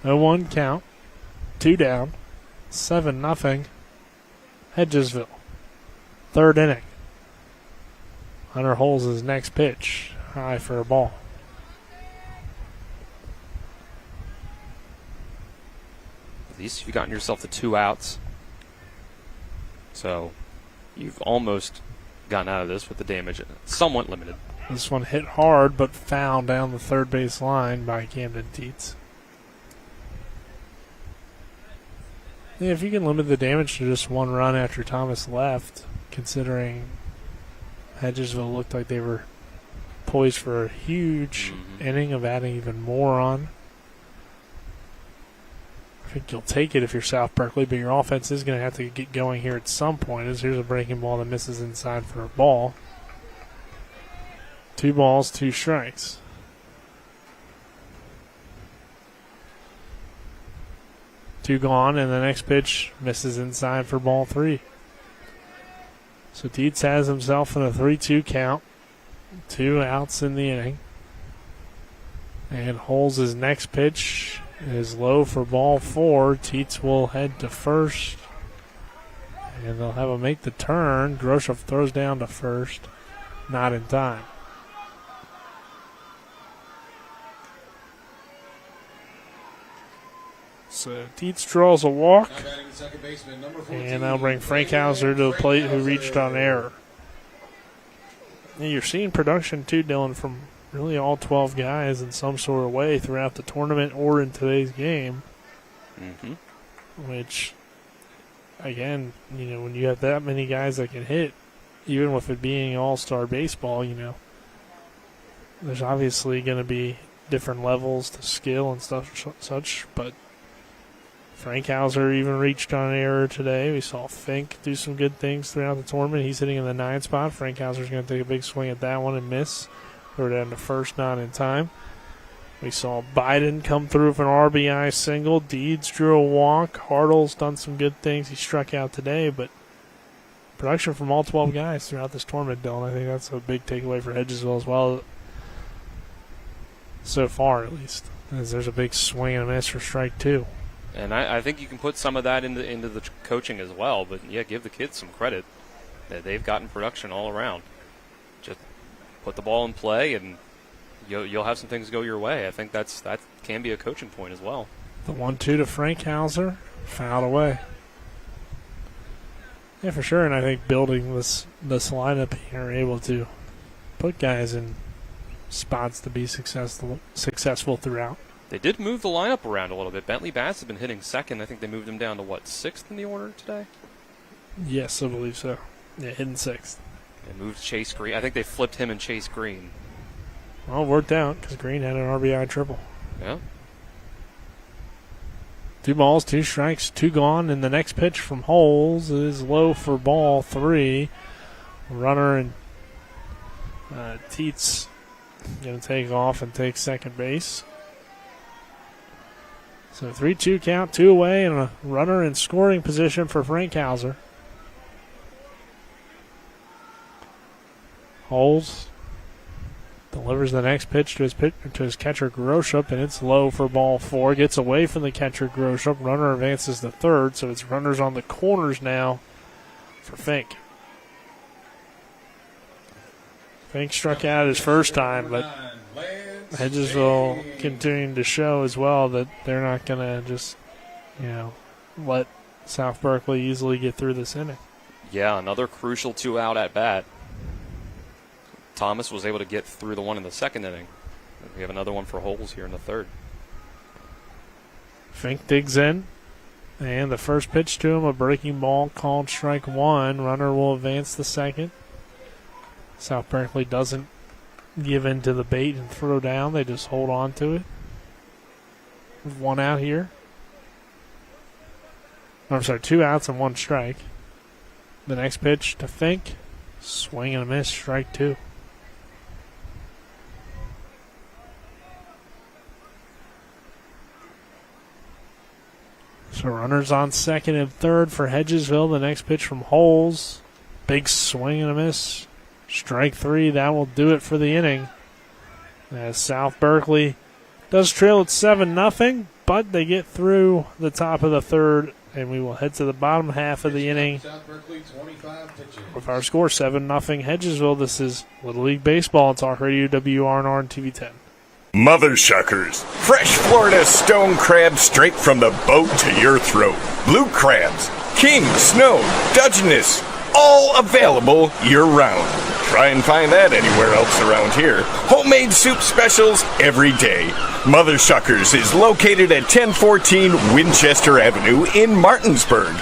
No 1 count. 2 down. 7-0. Hedgesville. Third inning. Hunter Holes his next pitch. High for a ball. At least you've gotten yourself the 2 outs. So you've almost gotten out of this with the damage somewhat limited. This one hit hard but fouled down the third base line by Camden Teets. Yeah, if you can limit the damage to just one run after Thomas left, considering Hedgesville looked like they were poised for a huge inning of adding even more on. I think you'll take it if you're South Berkeley, but your offense is going to have to get going here at some point. As here's a breaking ball that misses inside for a ball. 2 balls, 2 strikes. Two gone, and the next pitch misses inside for ball 3. So Dietz has himself in a 3-2 count. 2 outs in the inning. And holds his next pitch is low for ball 4. Dietz will head to first. And they'll have him make the turn. Groshoff throws down to first. Not in time. So Dietz draws a walk. And that'll bring Frankhauser to the plate, who reached on error. And you're seeing production too, Dylan, from really all 12 guys in some sort of way throughout the tournament or in today's game. Which, again, when you have that many guys that can hit, even with it being all-star baseball, there's obviously going to be different levels to skill and stuff such, but Frankhauser even reached on error today. We saw Fink do some good things throughout the tournament. He's hitting in the 9th spot. Frankhauser's going to take a big swing at that one and miss. Throw down to first, not in time. We saw Biden come through with an RBI single. Deeds drew a walk. Hartle's done some good things. He struck out today, but production from all 12 guys throughout this tournament, Dylan. I think that's a big takeaway for Hedgesville as well. So far, at least. As there's a big swing and a miss for strike 2. And I think you can put some of that into the coaching as well. But, yeah, give the kids some credit that they've gotten production all around. Just put the ball in play, and you'll have some things go your way. I think that can be a coaching point as well. The 1-2 to Frankhauser, fouled away. Yeah, for sure, and I think building this lineup here, able to put guys in spots to be successful throughout. They did move the lineup around a little bit. Bentley Bass has been hitting second. I think they moved him down to, 6th in the order today? Yes, I believe so. Yeah, hitting 6th. They moved Chase Green. I think they flipped him and Chase Green. Well, it worked out because Green had an RBI triple. Yeah. 2 balls, 2 strikes, 2 gone, and the next pitch from Holes is low for ball 3. Runner and Dietz going to take off and take second base. So 3-2 count, 2 away, and a runner in scoring position for Frankhauser. Holes delivers the next pitch to his catcher Groshup, and it's low for ball 4. Gets away from the catcher Groshup. Runner advances to third, so it's runners on the corners now for Fink. Fink struck out his first time, but Hedgesville continuing to show as well that they're not going to just, let South Berkeley easily get through this inning. Yeah, another crucial 2-out at bat. Thomas was able to get through the one in the second inning. We have another one for Holes here in the third. Fink digs in, and the first pitch to him, a breaking ball called strike 1. Runner will advance the second. South Berkeley doesn't give in to the bait and throw down. They just hold on to it. 1 out here. I'm sorry, 2 outs and 1 strike. The next pitch to Fink. Swing and a miss, strike 2. So runners on second and third for Hedgesville. The next pitch from Holes. Big swing and a miss. Strike 3. That will do it for the inning. As South Berkeley does trail at 7-0, but they get through the top of the third, and we will head to the bottom half of the inning with our score 7-0 Hedgesville. This is Little League Baseball on Talk Radio WRNR and TV 10. Mother suckers. Fresh Florida stone crab straight from the boat to your throat. Blue crabs, king, snow, Dutchness, all available year-round. try and find that anywhere else around here. Homemade soup specials every day. Mother Shuckers is located at 1014 Winchester Avenue in Martinsburg.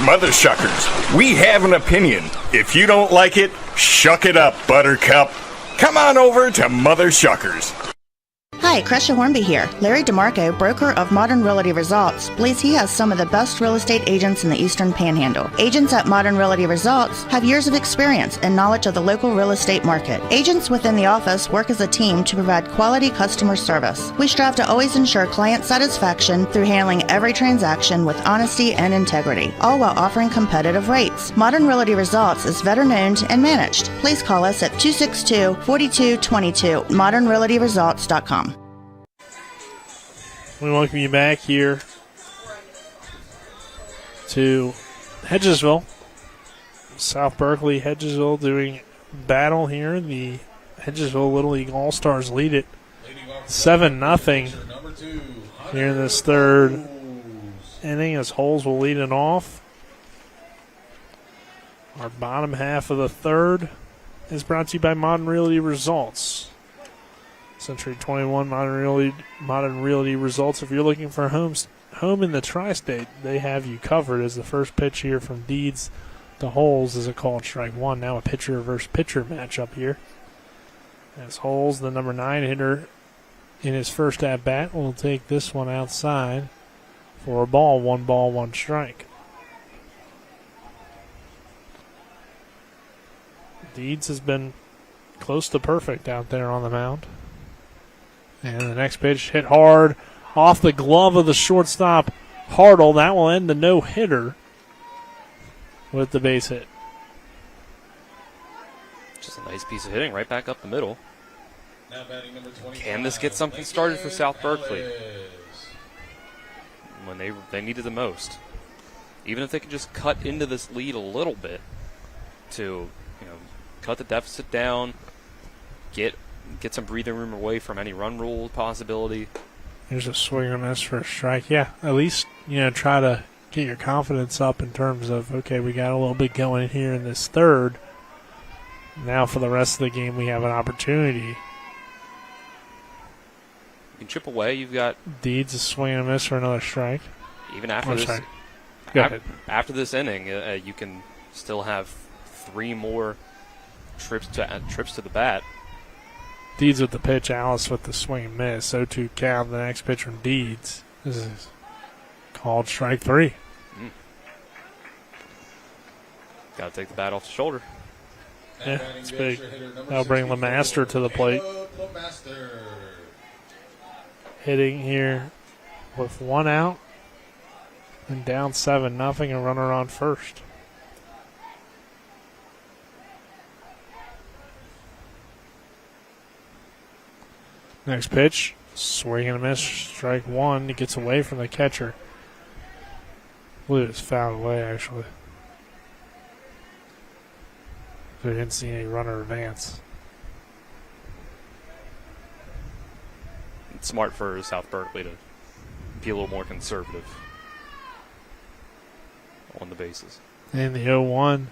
Mother Shuckers, we have an opinion. If you don't like it, shuck it up, Buttercup. Come on over to Mother Shuckers. Hi, Crescia Hornby here. Larry DeMarco, broker of Modern Realty Results, believes he has some of the best real estate agents in the Eastern Panhandle. Agents at Modern Realty Results have years of experience and knowledge of the local real estate market. Agents within the office work as a team to provide quality customer service. We strive to always ensure client satisfaction through handling every transaction with honesty and integrity, all while offering competitive rates. Modern Realty Results is veteran-owned and managed. Please call us at 262-4222, modernrealtyresults.com. We welcome you back here to Hedgesville. South Berkeley, Hedgesville doing battle here. The Hedgesville Little League All-Stars lead it 7-0 here in this third inning as Holes will lead it off. Our bottom half of the third is brought to you by Modern Realty Results. Century 21 Modern Realty Results. If you're looking for a home in the tri-state, they have you covered. As the first pitch here from Deeds to Holes is a called strike one. Now a pitcher versus pitcher matchup here. As Holes, the number 9 hitter in his first at bat, will take this one outside for a ball, one strike. Deeds has been close to perfect out there on the mound. And the next pitch hit hard off the glove of the shortstop, Hartle. That will end the no-hitter with the base hit. Just a nice piece of hitting right back up the middle. Can this get something started for South Berkeley when they need it the most? Even if they can just cut into this lead a little bit to, cut the deficit down, get some breathing room away from any run rule possibility. Here's a swing and miss for a strike. Yeah, at least, try to get your confidence up in terms of, okay, we got a little bit going here in this third. Now for the rest of the game, we have an opportunity. You can chip away. You've got Deeds a swing and a miss for another strike. Even after this, after this inning, you can still have 3 more trips to the bat. Deeds with the pitch, Alice with the swing and miss. 0-2 count. The next pitch from Deeds. This is called strike 3. Got to take the bat off the shoulder. Yeah, it's big. That'll bring LeMaster to the plate. Hitting here with 1 out and down 7-0, a runner on first. Next pitch, swing and a miss, strike 1. He gets away from the catcher. I believe it's fouled away, actually. So we didn't see any runner advance. It's smart for South Berkeley to be a little more conservative on the bases. And the 0-1,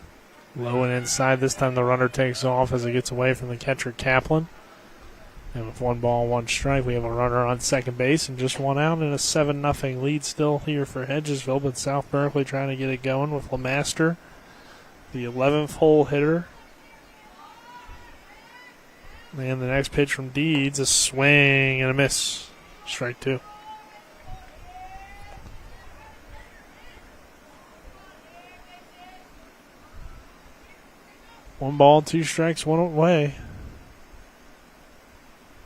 low and inside. This time the runner takes off as it gets away from the catcher, Kaplan. And with 1 ball, 1 strike, we have a runner on second base and just 1 out and a 7-0 lead still here for Hedgesville. But South Berkeley trying to get it going with LeMaster, the 11th hole hitter. And the next pitch from Deeds, a swing and a miss. Strike 2. One ball, 2 strikes, 1 away.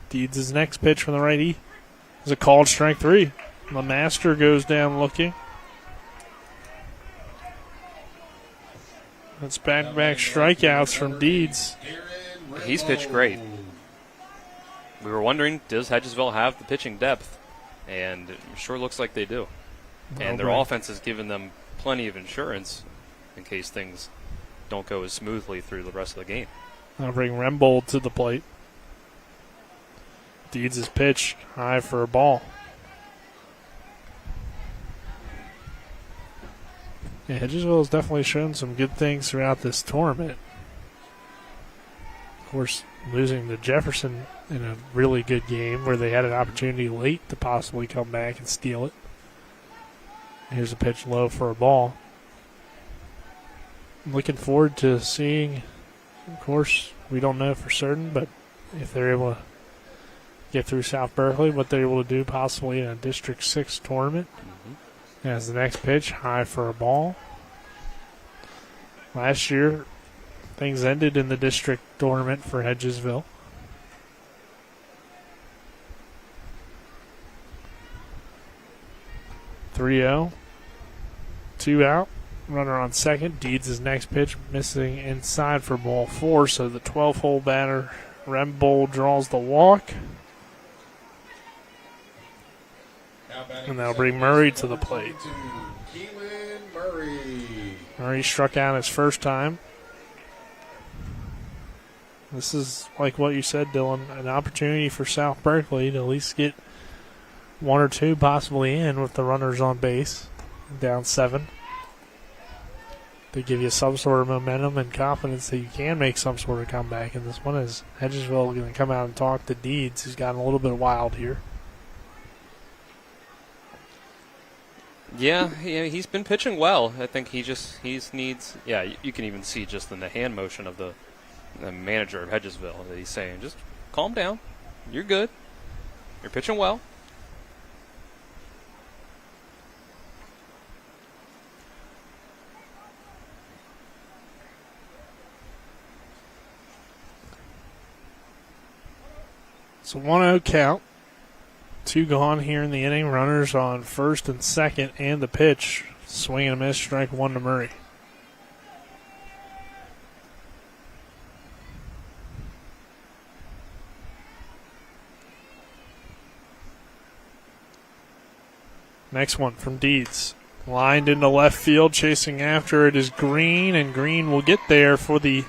Deeds' next pitch from the righty is a called strike 3. LeMaster goes down looking. That's back-to-back strikeouts from Deeds. He's pitched great. We were wondering, does Hedgesville have the pitching depth? And it sure looks like they do. And their offense has given them plenty of insurance in case things don't go as smoothly through the rest of the game. I'll bring Rembold to the plate. Deeds' pitch high for a ball. Yeah, Hedgesville has definitely shown some good things throughout this tournament. course, losing to Jefferson in a really good game where they had an opportunity late to possibly come back and steal it. Here's a pitch low for a ball. I'm looking forward to seeing, of course, we don't know for certain, but if they're able to get through South Berkeley, what they're able to do possibly in a District 6 tournament. As the next pitch, high for a ball. Last year, things ended in the district tournament for Hedgesville. (3-0), 2 out, runner on second. Deeds' next pitch missing inside for ball 4, so the 12-hole batter, Rembold, draws the walk. And that'll bring Murray to the plate. Murray struck out his first time. This is like what you said, Dylan, an opportunity for South Berkeley to at least get 1 or 2 possibly in with the runners on base, down 7. To give you some sort of momentum and confidence that you can make some sort of comeback. And this one is Hedgesville going to come out and talk to Deeds, who's gotten a little bit wild here. Yeah, he's been pitching well. I think he needs. Yeah, you can even see just in the hand motion of the manager of Hedgesville that he's saying, just calm down. You're good. You're pitching well. It's a 1-0 count. 2 gone here in the inning. Runners on first and second, and the pitch. Swing and a miss, strike 1 to Murray. Next one from Deeds. Lined into left field, chasing after it is Green, and Green will get there for the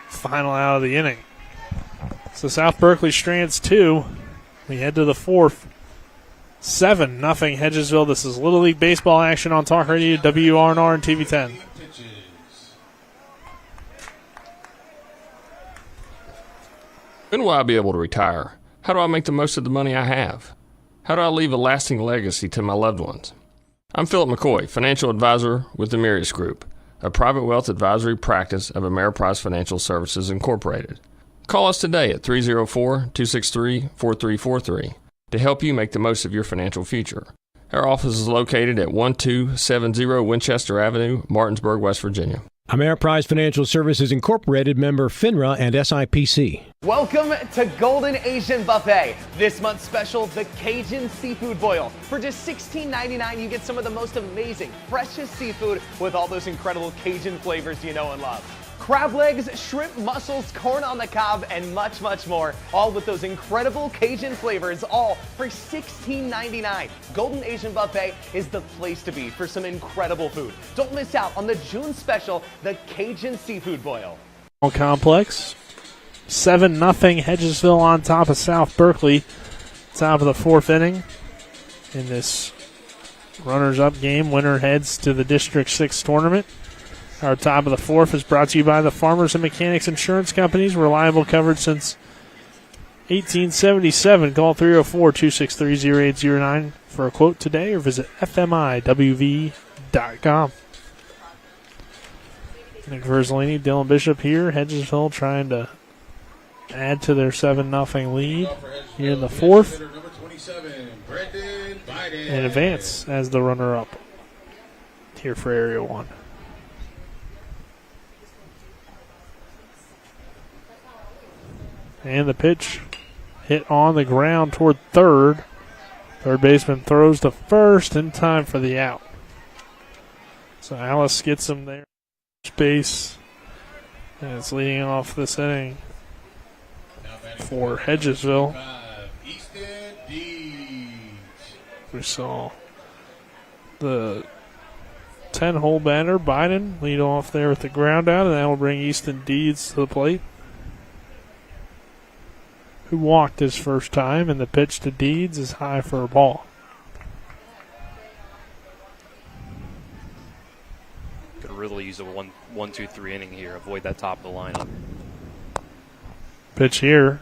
final out of the inning. So South Berkeley strands 2. We head to the 4th. 7-0 Hedgesville. This is Little League Baseball action on Talk Radio, WRNR, and TV 10. When will I be able to retire? How do I make the most of the money I have? How do I leave a lasting legacy to my loved ones? I'm Philip McCoy, financial advisor with the Mirius Group, a private wealth advisory practice of Ameriprise Financial Services Incorporated. Call us today at 304-263-4343 to help you make the most of your financial future. Our office is located at 1270 Winchester Avenue, Martinsburg, West Virginia. Ameriprise Financial Services Incorporated, member FINRA and SIPC. Welcome to Golden Asian Buffet. This month's special, the Cajun Seafood Boil. For just $16.99, you get some of the most amazing, freshest seafood with all those incredible Cajun flavors you know and love. Crab legs, shrimp, mussels, corn on the cob, and much, much more. All with those incredible Cajun flavors, all for $16.99. Golden Asian Buffet is the place to be for some incredible food. Don't miss out on the June special, the Cajun Seafood Boil. Complex. 7-0 Hedgesville on top of South Berkeley. Top of the 4th inning. In this runners-up game, winner heads to the District 6 tournament. Our top of the 4th is brought to you by the Farmers and Mechanics Insurance Companies. Reliable coverage since 1877. Call 304-263-0809 for a quote today or visit fmiwv.com. Nick Verzolini, Dylan Bishop here. Hedgesville trying to add to their 7-0 lead here in the 4th and advance as the runner-up here for Area 1. And the pitch hit on the ground toward third. Third baseman throws to first in time for the out. So Alice gets him there. Base. And it's leading off this inning for Hedgesville. We saw the 10-hole batter, Biden, lead off there with the ground out, and that will bring Easton Deeds to the plate, who walked his first time, and the pitch to Deeds is high for a ball. Could really use a 1-2-3 inning here. Avoid that top of the lineup. Pitch here,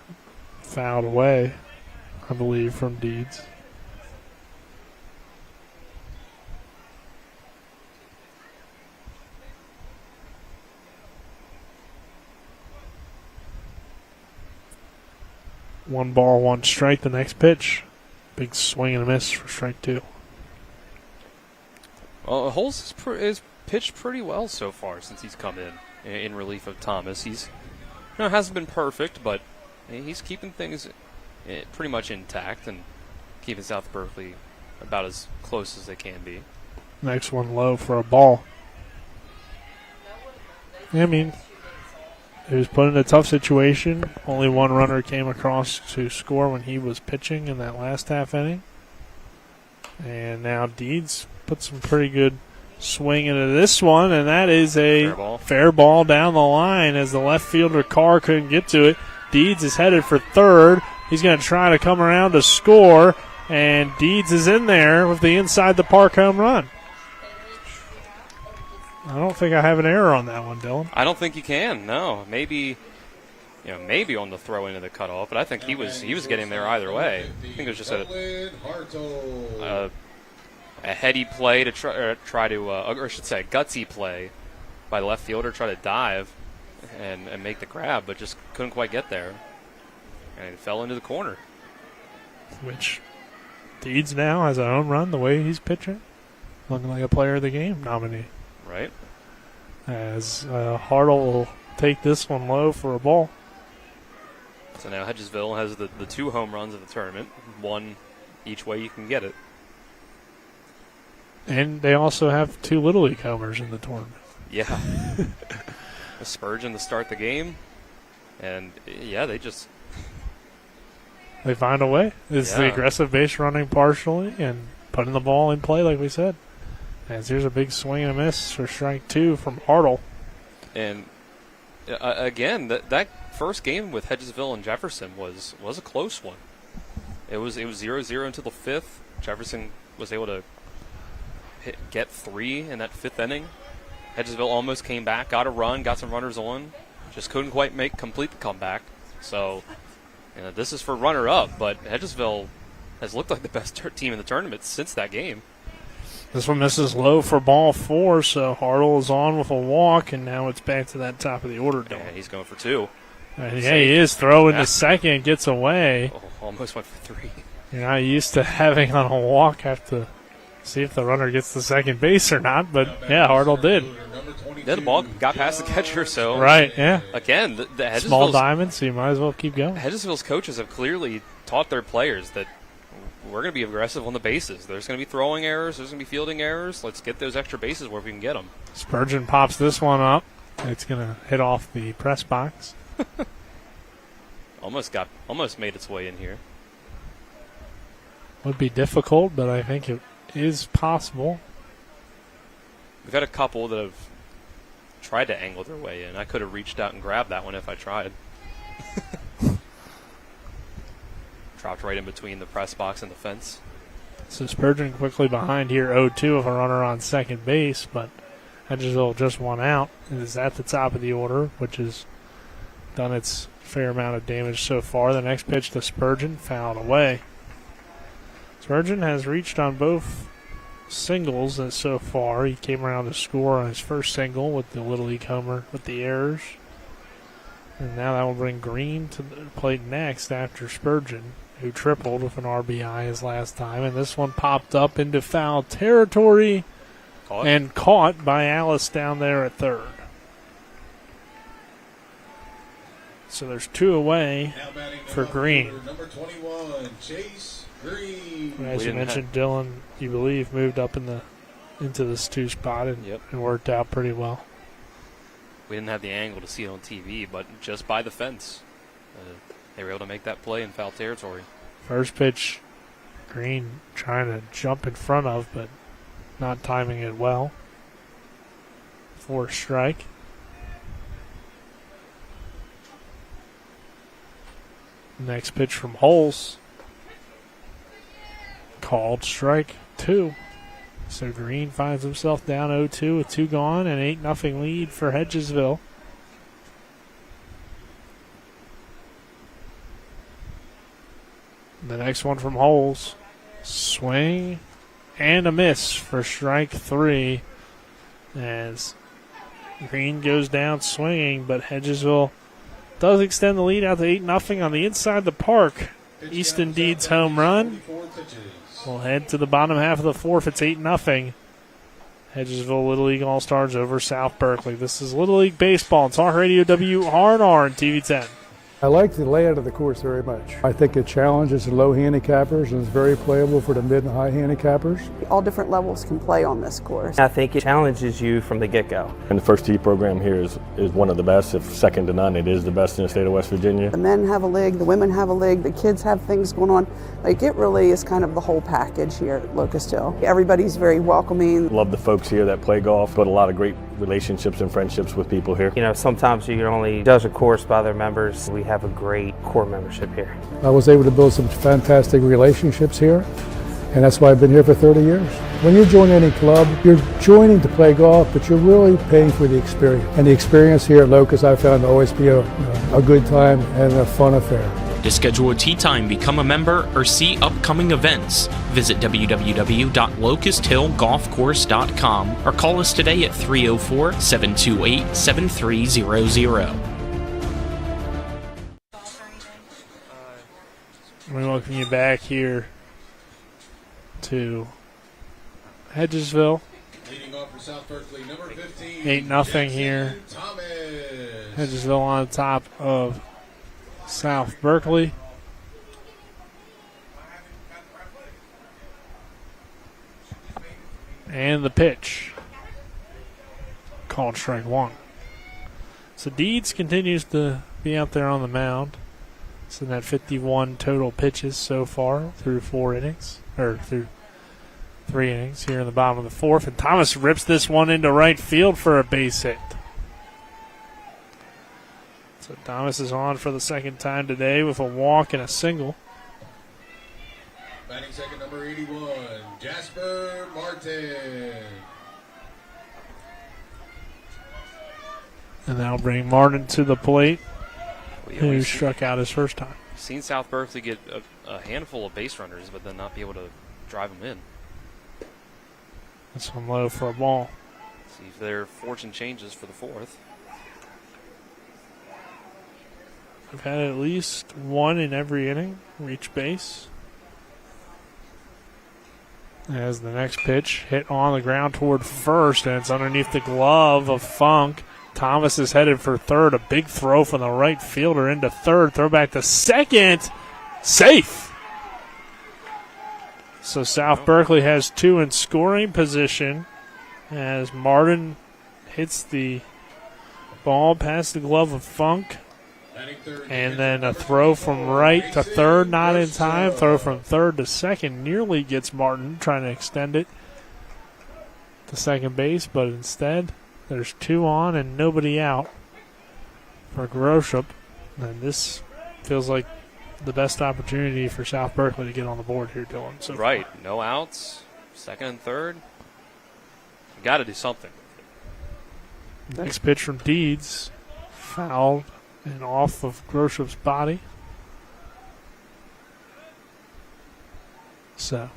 fouled away, I believe, from Deeds. One ball, one strike. The next pitch, big swing and a miss for strike two. Well, Holes is pitched pretty well so far since he's come in relief of Thomas. He's hasn't been perfect, but he's keeping things pretty much intact and keeping South Berkeley about as close as they can be. Next one low for a ball. I mean, he was put in a tough situation. Only one runner came across to score when he was pitching in that last half inning. And now Deeds put some pretty good swing into this one, and that is a fair ball down the line as the left fielder Carr couldn't get to it. Deeds is headed for third. He's going to try to come around to score, and Deeds is in there with the inside the park home run. I don't think I have an error on that one, Dylan. I don't think you can. No, maybe on the throw into the cutoff, but I think he was getting there either way. I think it was just a heady play to try to, or I should say, a gutsy play by the left fielder, try to dive and make the grab, but just couldn't quite get there, and it fell into the corner. Which Deeds now has a home run the way he's pitching, looking like a player of the game nominee. Right. As Hartle will take this one low for a ball. So now Hedgesville has the two home runs of the tournament, one each way you can get it. And they also have two Little League homers in the tournament. Yeah. A Spurgeon to start the game. And, yeah, they find a way. It's the aggressive base running partially and putting the ball in play, like we said. As here's a big swing and a miss for strike two from Hartle. And, again, that first game with Hedgesville and Jefferson was a close one. It was 0-0 until the fifth. Jefferson was able to get three in that fifth inning. Hedgesville almost came back, got a run, got some runners on, just couldn't quite complete the comeback. So, this is for runner-up, but Hedgesville has looked like the best team in the tournament since that game. This one misses low for ball four, so Hartle is on with a walk, and now it's back to that top of the order. Yeah, he's going for two. He is throwing to second, gets away. Almost went for three. You're not used to having on a walk, have to see if the runner gets to second base or not, but yeah, Hartle did. Yeah, the ball got past the catcher, so. Right, yeah. Again, the Hedgesville's small diamond, so you might as well keep going. Hedgesville's coaches have clearly taught their players that we're going to be aggressive on the bases. There's going to be throwing errors. There's going to be fielding errors. Let's get those extra bases where we can get them. Spurgeon pops this one up. It's going to hit off the press box. Almost made its way in here. Would be difficult, but I think it is possible. We've had a couple that have tried to angle their way in. I could have reached out and grabbed that one if I tried. Dropped right in between the press box and the fence. So Spurgeon quickly behind here, 0-2 with a runner on second base, but Hedgesville just one out. It is at the top of the order, which has done its fair amount of damage so far. The next pitch to Spurgeon, fouled away. Spurgeon has reached on both singles so far. He came around to score on his first single with the Little League homer with the errors. And now that will bring Green to the plate next after Spurgeon, who tripled with an RBI his last time. And this one popped up into foul territory and caught by Alice down there at third. So there's two away for Green. Number 21, Chase Green. As you mentioned, Dylan, you believe, moved up into this two spot and worked out pretty well. We didn't have the angle to see it on TV, but just by the fence, they were able to make that play in foul territory. First pitch, Green trying to jump in front of, but not timing it well. For a strike. Next pitch from Holes. Called strike two. So Green finds himself down 0-2 with two gone and 8-0 lead for Hedgesville. the next one from Holes. Swing and a miss for strike 3 as Green goes down swinging, but Hedgesville does extend the lead out to 8-0 on the inside of the park. Easton Deeds home run. We'll head to the bottom half of the fourth. It's 8-0. Hedgesville Little League All-Stars over South Berkeley. This is Little League Baseball. Talk Radio WRNR and TV10. I like the layout of the course very much. I think it challenges the low handicappers and is very playable for the mid and high handicappers. All different levels can play on this course. I think it challenges you from the get-go. And the first tee program here is one of the best, if second to none. It is the best in the state of West Virginia. The men have a league, the women have a league, the kids have things going on. Like, it really is kind of the whole package here at Locust Hill. Everybody's very welcoming. Love the folks here that play golf, but a lot of great relationships and friendships with people here. You know, sometimes you can only judge a course by their members. We have a great core membership here. I was able to build some fantastic relationships here, and that's why I've been here for 30 years. When you join any club, you're joining to play golf, but you're really paying for the experience. And the experience here at Locust I found to always be a good time and a fun affair. To schedule a tee time, become a member, or see upcoming events, visit www.locusthillgolfcourse.com or call us today at 304-728-7300. We welcome you back here to Hedgesville. Leading off for South Berkeley, number 15. 8-0 here. Hedgesville on top of South Berkeley. And the pitch. Called strike 1. So Deeds continues to be out there on the mound. It's in that 51 total pitches so far through 4 innings. Or through 3 innings here in the bottom of the fourth. And Thomas rips this one into right field for a base hit. So Thomas is on for the second time today with a walk and a single. Batting second, number 81, Jasper Martin. And that'll bring Martin to the plate, who struck out his first time. Seen South Berkeley get a handful of base runners, but then not be able to drive them in. That's one low for a ball. See if their fortune changes for the fourth. I've had at least one in every inning reach base. As the next pitch hit on the ground toward first, and it's underneath the glove of Funk. Thomas is headed for third. A big throw from the right fielder into third. Throw back to second. Safe. So South Berkeley has 2 in scoring position as Martin hits the ball past the glove of Funk. And then a throw from right to third, not in time. Throw from third to second nearly gets Martin, trying to extend it to second base, but instead there's 2 on and nobody out for Groshop. And this feels like the best opportunity for South Berkeley to get on the board here, Dylan. So right, no outs, second and third. You got to do something. Next pitch from Deeds, fouled and off of Groshop's body. So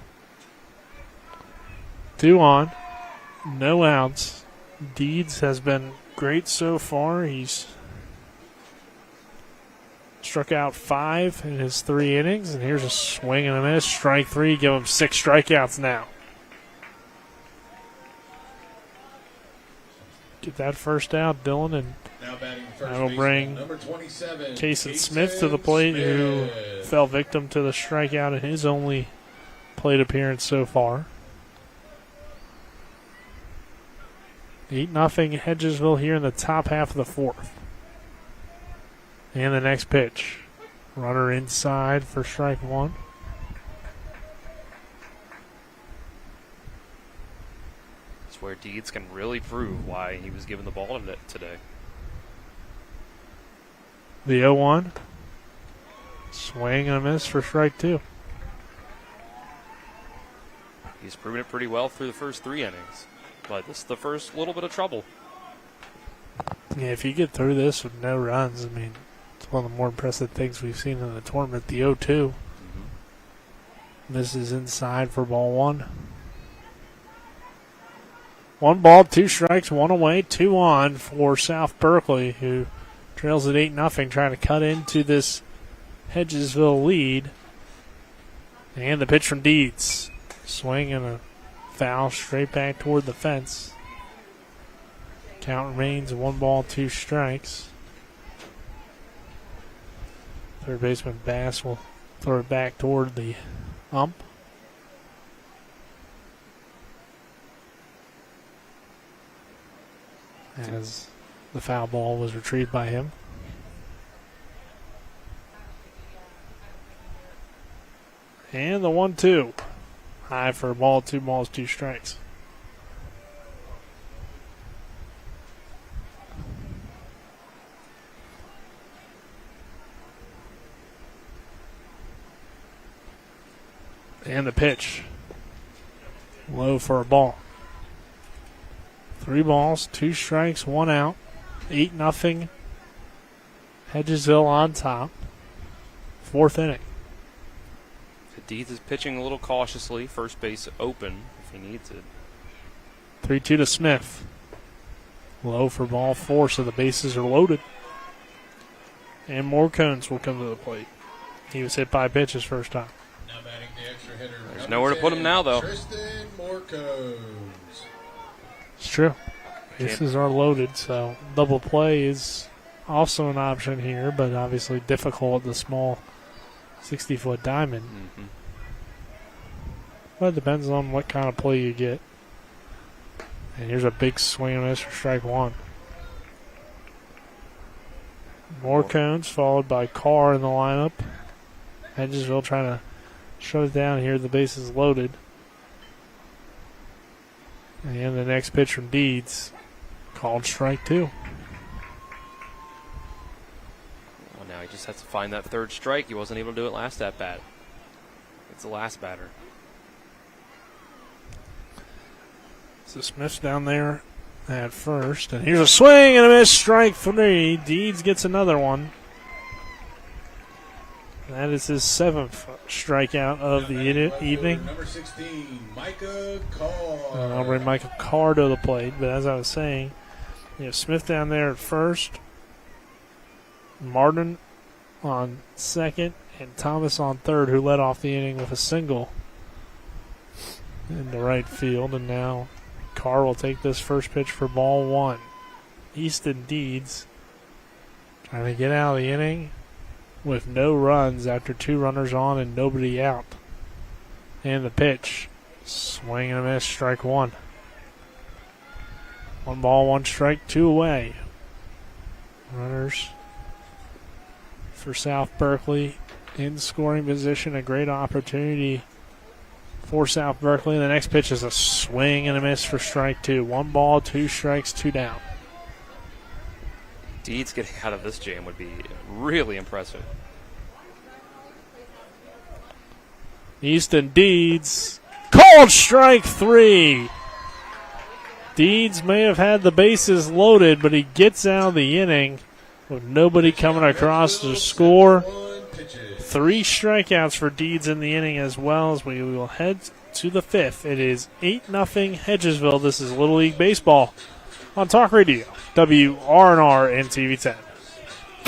2 on, no outs. Deeds has been great so far. He's struck out 5 in his 3 innings, and here's a swing and a miss. Strike 3, give him 6 strikeouts now. Get that first out, Dylan, and that'll bring Kason Smith to the plate, who fell victim to the strikeout in his only plate appearance so far. 8-0 Hedgesville here in the top half of the fourth. And the next pitch. Runner inside for strike 1. It's where Deeds can really prove why he was given the ball today. The 0-1. Swing and a miss for strike 2. He's proven it pretty well through the first 3 innings. But this is the first little bit of trouble. Yeah, if you get through this with no runs, I mean, it's one of the more impressive things we've seen in the tournament, the 0-2. Misses inside for ball one. 1 ball, 2 strikes, 1 away, 2 on for South Berkeley, who trails at 8-0, trying to cut into this Hedgesville lead. And the pitch from Deeds. Swing and a foul straight back toward the fence. Count remains 1 ball, 2 strikes. Third baseman Bass will throw it back toward the ump. As the foul ball was retrieved by him. And the 1-2. High for a ball, 2 balls, 2 strikes. And the pitch. Low for a ball. 3 balls, 2 strikes, 1 out. 8-0. Hedgesville on top. 4th inning. Deeds is pitching a little cautiously. First base open if he needs it. 3-2 to Smith. Low for ball 4, so the bases are loaded. And more Cones will come to the plate. He was hit by a pitch his first time. Now batting the extra hitter. There's nowhere to put him now, though. Tristan Morcos. It's true. Bases are loaded, so double play is also an option here, but obviously difficult at the small 60-foot diamond. Mm-hmm. But it depends on what kind of play you get. And here's a big swing and miss for strike 1. More Cones followed by Carr in the lineup. Hedgesville trying to shut it down here. The base is loaded. And the next pitch from Deeds, called strike 2. Well, now he just has to find that third strike. He wasn't able to do it last at bat. It's the last batter. So Smith's down there at first. And here's a swing and a miss, strike 3. Deeds gets another one. That is his 7th strikeout of the evening. Number 16, Micah Carr. And I'll bring Micah Carr to the plate. But as I was saying, you have Smith down there at first, Martin on second, and Thomas on third, who led off the inning with a single in the right field. And now Carr will take this first pitch for ball 1. Easton Deeds trying to get out of the inning with no runs after 2 runners on and nobody out. And the pitch. Swing and a miss, strike 1. 1 ball, 1 strike, 2 away. Runners for South Berkeley in scoring position. A great opportunity for South Berkeley. The next pitch is a swing and a miss for strike 2. 1 ball, 2 strikes, 2 down. Deeds getting out of this jam would be really impressive. Easton Deeds, called strike 3. Deeds may have had the bases loaded, but he gets out of the inning with nobody coming across to score. 3 strikeouts for Deeds in the inning, as well as we will head to the 5th. It is 8-0 Hedgesville. This is Little League Baseball on Talk Radio, WRNR and TV10.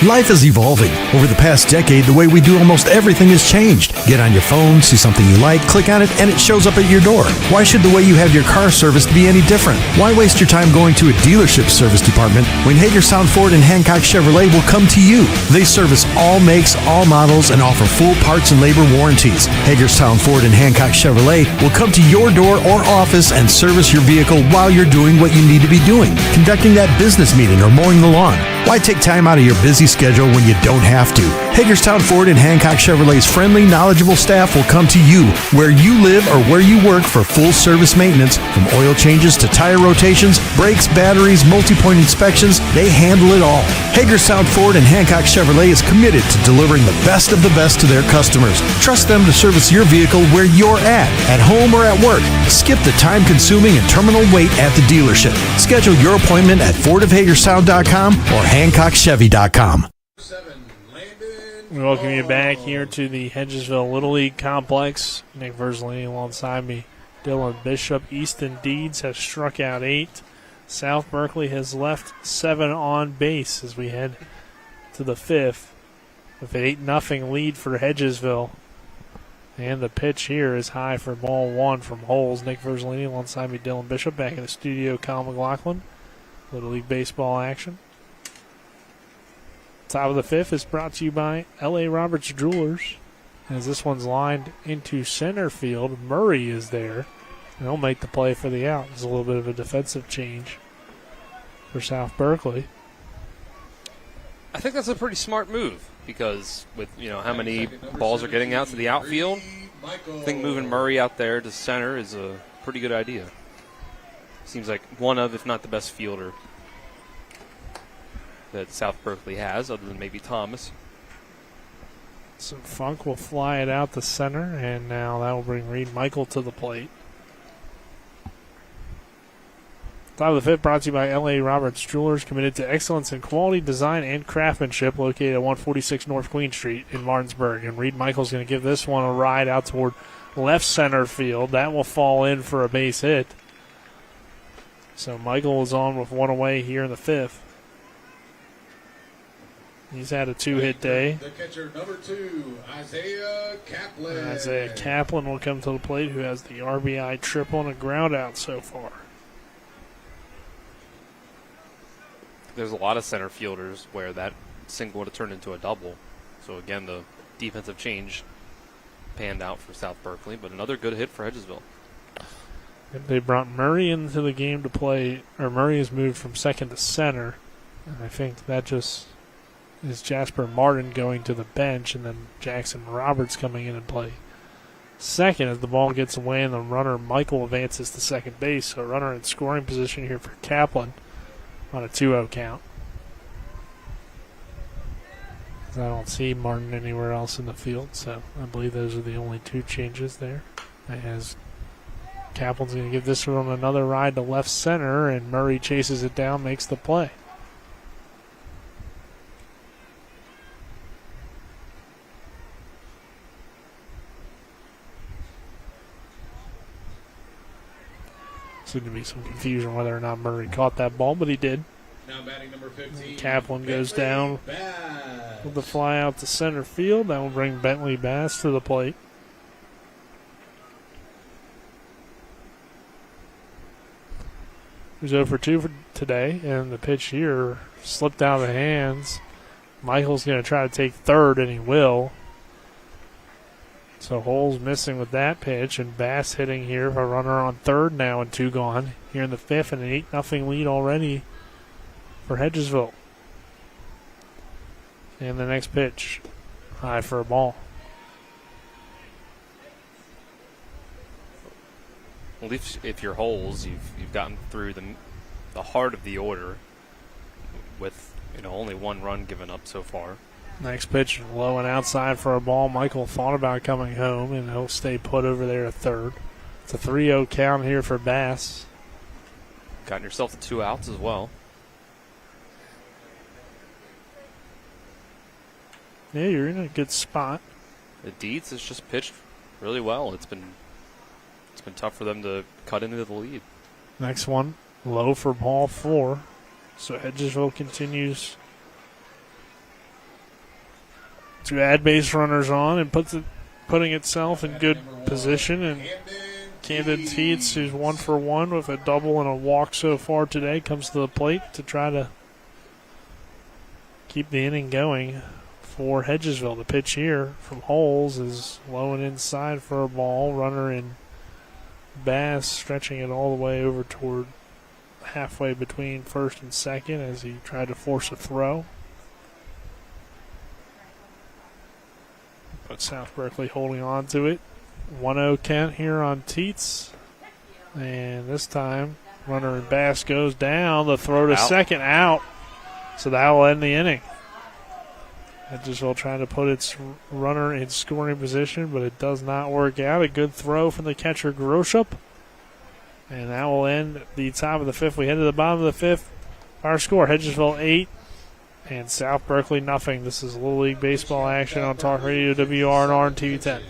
Life is evolving. Over the past decade, the way we do almost everything has changed. Get on your phone, see something you like, click on it, and it shows up at your door. Why should the way you have your car serviced be any different? Why waste your time going to a dealership service department when Hagerstown Ford and Hancock Chevrolet will come to you? They service all makes, all models, and offer full parts and labor warranties. Hagerstown Ford and Hancock Chevrolet will come to your door or office and service your vehicle while you're doing what you need to be doing, conducting that business meeting or mowing the lawn. Why take time out of your busy schedule when you don't have to? Hagerstown Ford and Hancock Chevrolet's friendly, knowledgeable staff will come to you where you live or where you work for full service maintenance, from oil changes to tire rotations, brakes, batteries, multi-point inspections. They handle it all. Hagerstown Ford and Hancock Chevrolet is committed to delivering the best of the best to their customers. Trust them to service your vehicle where you're at home or at work. Skip the time-consuming and terminal wait at the dealership. Schedule your appointment at FordofHagerstown.com or HancockChevy.com. 7, Landon We welcome you back here to the Hedgesville Little League Complex. Nick Verzolini alongside me. Dylan Bishop. Easton Deeds has struck out 8. South Berkeley has left 7 on base as we head to the 5th with an 8-0 lead for Hedgesville. And the pitch here is high for ball 1 from Holes. Nick Verzolini alongside me, Dylan Bishop. Back in the studio, Kyle McLaughlin. Little League Baseball action. Top of the 5th is brought to you by L.A. Roberts Jewelers. As this one's lined into center field, Murray is there. And he'll make the play for the out. There's a little bit of a defensive change for South Berkeley. I think that's a pretty smart move because with how many balls are getting out to the outfield, I think moving Murray out there to center is a pretty good idea. Seems like one of, if not the best fielder that South Berkeley has, other than maybe Thomas. So Funk will fly it out to center, and now that will bring Reed Michael to the plate. Top of the 5th brought to you by L.A. Roberts Jewelers, committed to excellence in quality, design, and craftsmanship, located at 146 North Queen Street in Martinsburg. And Reed Michael's going to give this one a ride out toward left center field. That will fall in for a base hit. So Michael is on with 1 away here in the 5th. He's had a 2-hit day. The catcher, number 2, Isaiah Kaplan. Isaiah Kaplan will come to the plate, who has the RBI triple and a ground out so far. There's a lot of center fielders where that single would have turned into a double. So again, the defensive change panned out for South Berkeley, but another good hit for Hedgesville. They brought Murray into the game to play, or Murray has moved from second to center. And I think that just is Jasper Martin going to the bench, and then Jackson Roberts coming in and play second as the ball gets away, and the runner Michael advances to second base. So a runner in scoring position here for Kaplan on a 2-0 count. I don't see Martin anywhere else in the field, so I believe those are the only 2 changes there. As Kaplan's going to give this one another ride to left center, and Murray chases it down, makes the play. Seemed to be some confusion whether or not Murray caught that ball, but he did. Now batting number 15. Kaplan goes down with the fly out to center field. That will bring Bentley Bass to the plate. He's 0 for 2 for today, and the pitch here slipped out of the hands. Michael's going to try to take third, and he will. So Holes missing with that pitch, and Bass hitting here for a runner on third now and 2 gone. Here in the 5th, and an 8-0 lead already for Hedgesville. And the next pitch, high for a ball. Well, if you're Holes, you've gotten through the heart of the order with only 1 run given up so far. Next pitch, low and outside for a ball. Michael thought about coming home, and he'll stay put over there at third. It's a 3-0 count here for Bass. Gotten yourself to 2 outs as well. Yeah, you're in a good spot. The Deeds has just pitched really well. It's been tough for them to cut into the lead. Next one, low for ball 4. So Hedgesville continues to add base runners on and putting itself in good position. And Camden Teets, who's 1 for 1 with a double and a walk so far today, comes to the plate to try to keep the inning going for Hedgesville. The pitch here from Holes is low and inside for a ball. Runner in Bass stretching it all the way over toward halfway between first and second as he tried to force a throw. But South Berkeley holding on to it. 1-0 count here on Teets. And this time, runner in Bass goes down. The throw to second, out. So that will end the inning. Hedgesville trying to put its runner in scoring position, but it does not work out. A good throw from the catcher, Groshup. And that will end the top of the 5th. We head to the bottom of the 5th. Our score, Hedgesville 8 And South Berkeley, nothing. This is Little League Baseball action on Talk Radio WRNR and TV 10.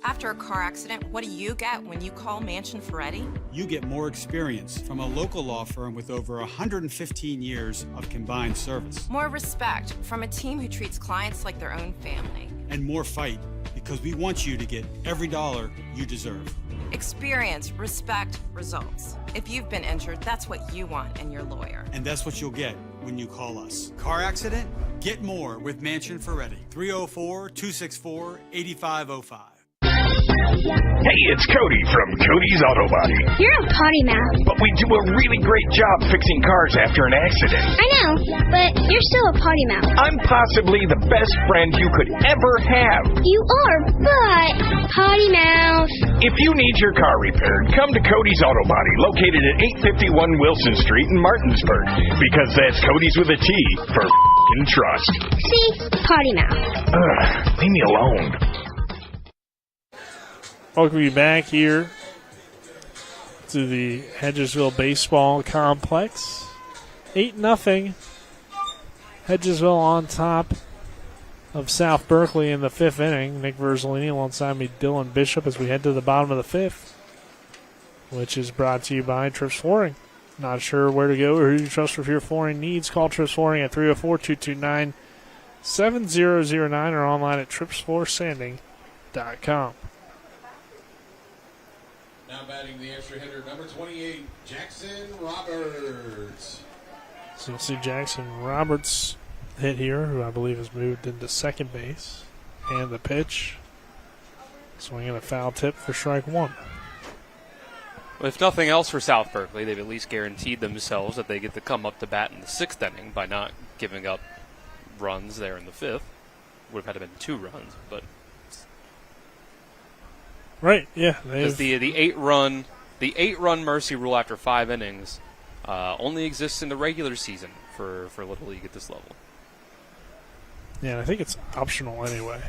After a car accident, what do you get when you call Mansion Ferretti? You get more experience from a local law firm with over 115 years of combined service. More respect from a team who treats clients like their own family. And more fight, because we want you to get every dollar you deserve. Experience, respect, results. If you've been injured, that's what you want in your lawyer. And that's what you'll get when you call us. Car accident? Get more with Mansion Ferretti. 304-264-8505. Hey, it's Cody from Cody's Auto Body. You're a potty mouth. But we do a really great job fixing cars after an accident. I know, but you're still a potty mouth. I'm possibly the best friend you could ever have. You are, but potty mouth. If you need your car repaired, come to Cody's Auto Body, located at 851 Wilson Street in Martinsburg. Because that's Cody's with a T for f***ing trust. See? Potty mouth. Ugh, leave me alone. Welcome you back here to the Hedgesville Baseball Complex. 8-0. Hedgesville on top of South Berkeley in the 5th inning. Nick Verzolini alongside me, Dylan Bishop, as we head to the bottom of the 5th, which is brought to you by Trips Flooring. Not sure where to go or who to trust for your flooring needs? Call Trips Flooring at 304-229-7009 or online at tripsfloorsanding.com. Now batting the extra hitter, number 28, Jackson Roberts. So you'll see Jackson Roberts hit here, who I believe has moved into second base. And the pitch, swinging a foul tip for strike one. Well, if nothing else for South Berkeley, they've at least guaranteed themselves that they get to come up to bat in the 6th inning by not giving up runs there in the 5th. Would have had to been 2 runs, but... Right, yeah. Because the 8-run mercy rule after 5 innings only exists in the regular season for Little League at this level. Yeah, and I think it's optional anyway.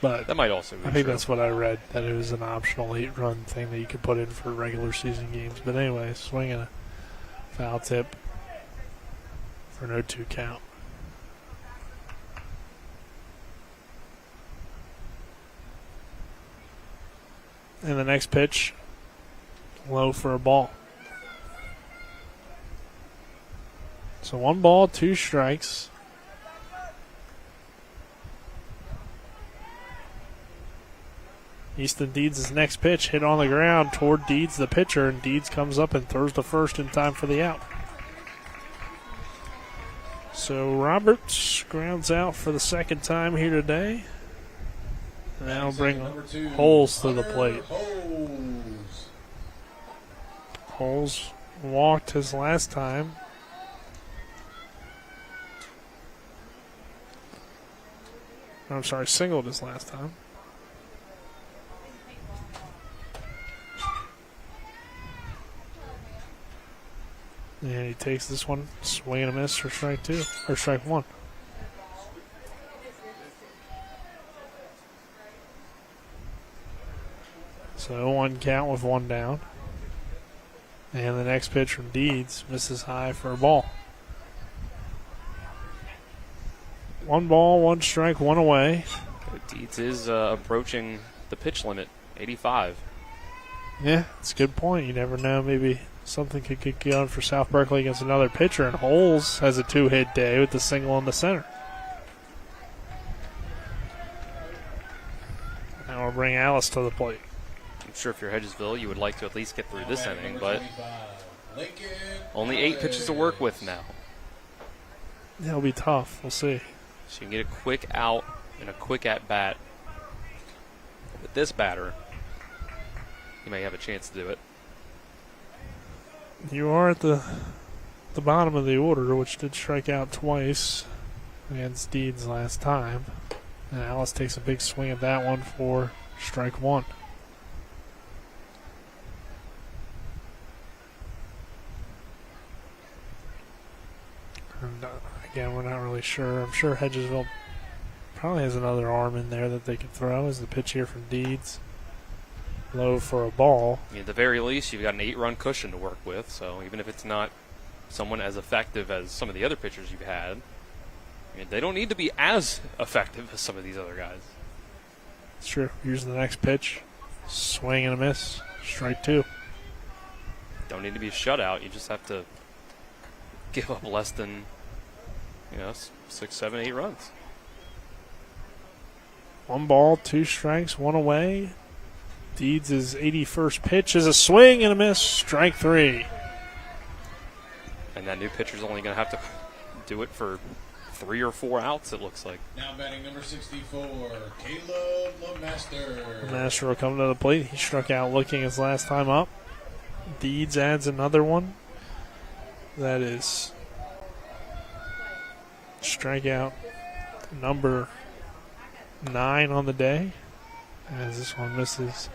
But that might also be I think true. that's what I read, that it was an optional 8-run thing that you could put in for regular season games. But anyway, swinging a foul tip for no 2 count. And the next pitch, low for a ball. So 1 ball, 2 strikes. Easton Deeds' next pitch hit on the ground toward Deeds, the pitcher, and Deeds comes up and throws the first in time for the out. So Roberts grounds out for the 2nd time here today. And that'll bring Holes to the plate. Holes walked his last time. I'm sorry, singled his last time. And he takes this one, swing and a miss for strike 2, or strike 1. So 1 count with 1 down. And the next pitch from Deeds misses high for a ball. 1 ball, 1 strike, 1 away. Deeds is approaching the pitch limit, 85. Yeah, it's a good point. You never know. Maybe something could get going for South Berkeley against another pitcher. And Holes has a 2-hit day with the single in the center. Now we'll bring Alice to the plate. I'm sure if you're Hedgesville, you would like to at least get through this inning, but only 8 pitches to work with now. It'll be tough. We'll see. So you can get a quick out and a quick at-bat. With this batter, you may have a chance to do it. You are at the bottom of the order, which did strike out twice against Deeds last time. And Alice takes a big swing at that one for strike 1. And again, we're not really sure. I'm sure Hedgesville probably has another arm in there that they can throw. As the pitch here from Deeds, low for a ball. I mean, at the very least, you've got an 8-run cushion to work with. So even if it's not someone as effective as some of the other pitchers you've had, I mean, they don't need to be as effective as some of these other guys. It's true. Here's the next pitch. Swing and a miss. Strike 2. Don't need to be a shutout. You just have to give up less than, 6, 7, 8 runs. 1 ball, 2 strikes, 1 away. Deeds' 81st pitch is a swing and a miss. Strike 3. And that new pitcher's only going to have to do it for 3 or 4 outs, it looks like. Now batting number 64, Caleb LeMaster. LeMaster will come to the plate. He struck out looking his last time up. Deeds adds another one. That is strikeout number 9 on the day, as this one misses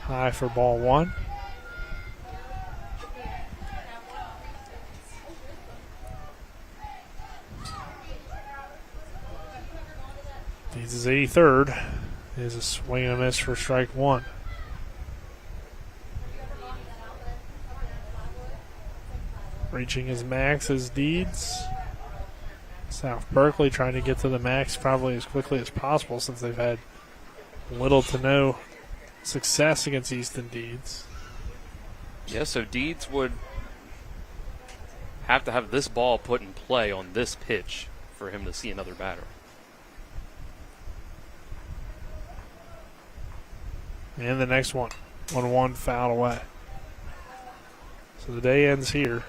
high for ball 1. Deeds' 83rd is a swing and a miss for strike 1. Reaching his max is Deeds. South Berkeley trying to get to the max probably as quickly as possible since they've had little to no success against Easton Deeds. Yeah, so Deeds would have to have this ball put in play on this pitch for him to see another batter. And the next one, 1-1 foul away. So the day ends here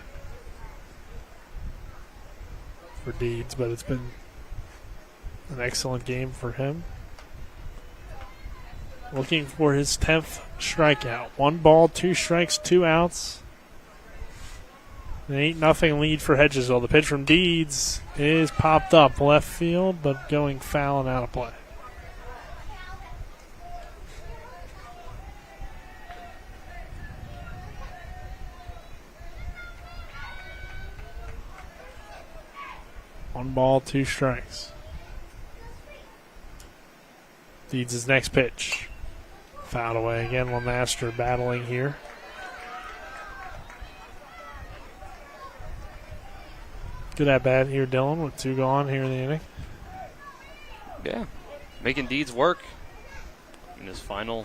for Deeds, but it's been an excellent game for him. Looking for his 10th strikeout. 1 ball, 2 strikes, 2 outs. An 8-0 lead for Hedgesville. The pitch from Deeds is popped up left field, but going foul and out of play. One ball, 2 strikes. Deeds' next pitch. Fouled away again. LeMaster battling here. Good at bat here, Dylan, with 2 gone here in the inning. Yeah, making Deeds work in his final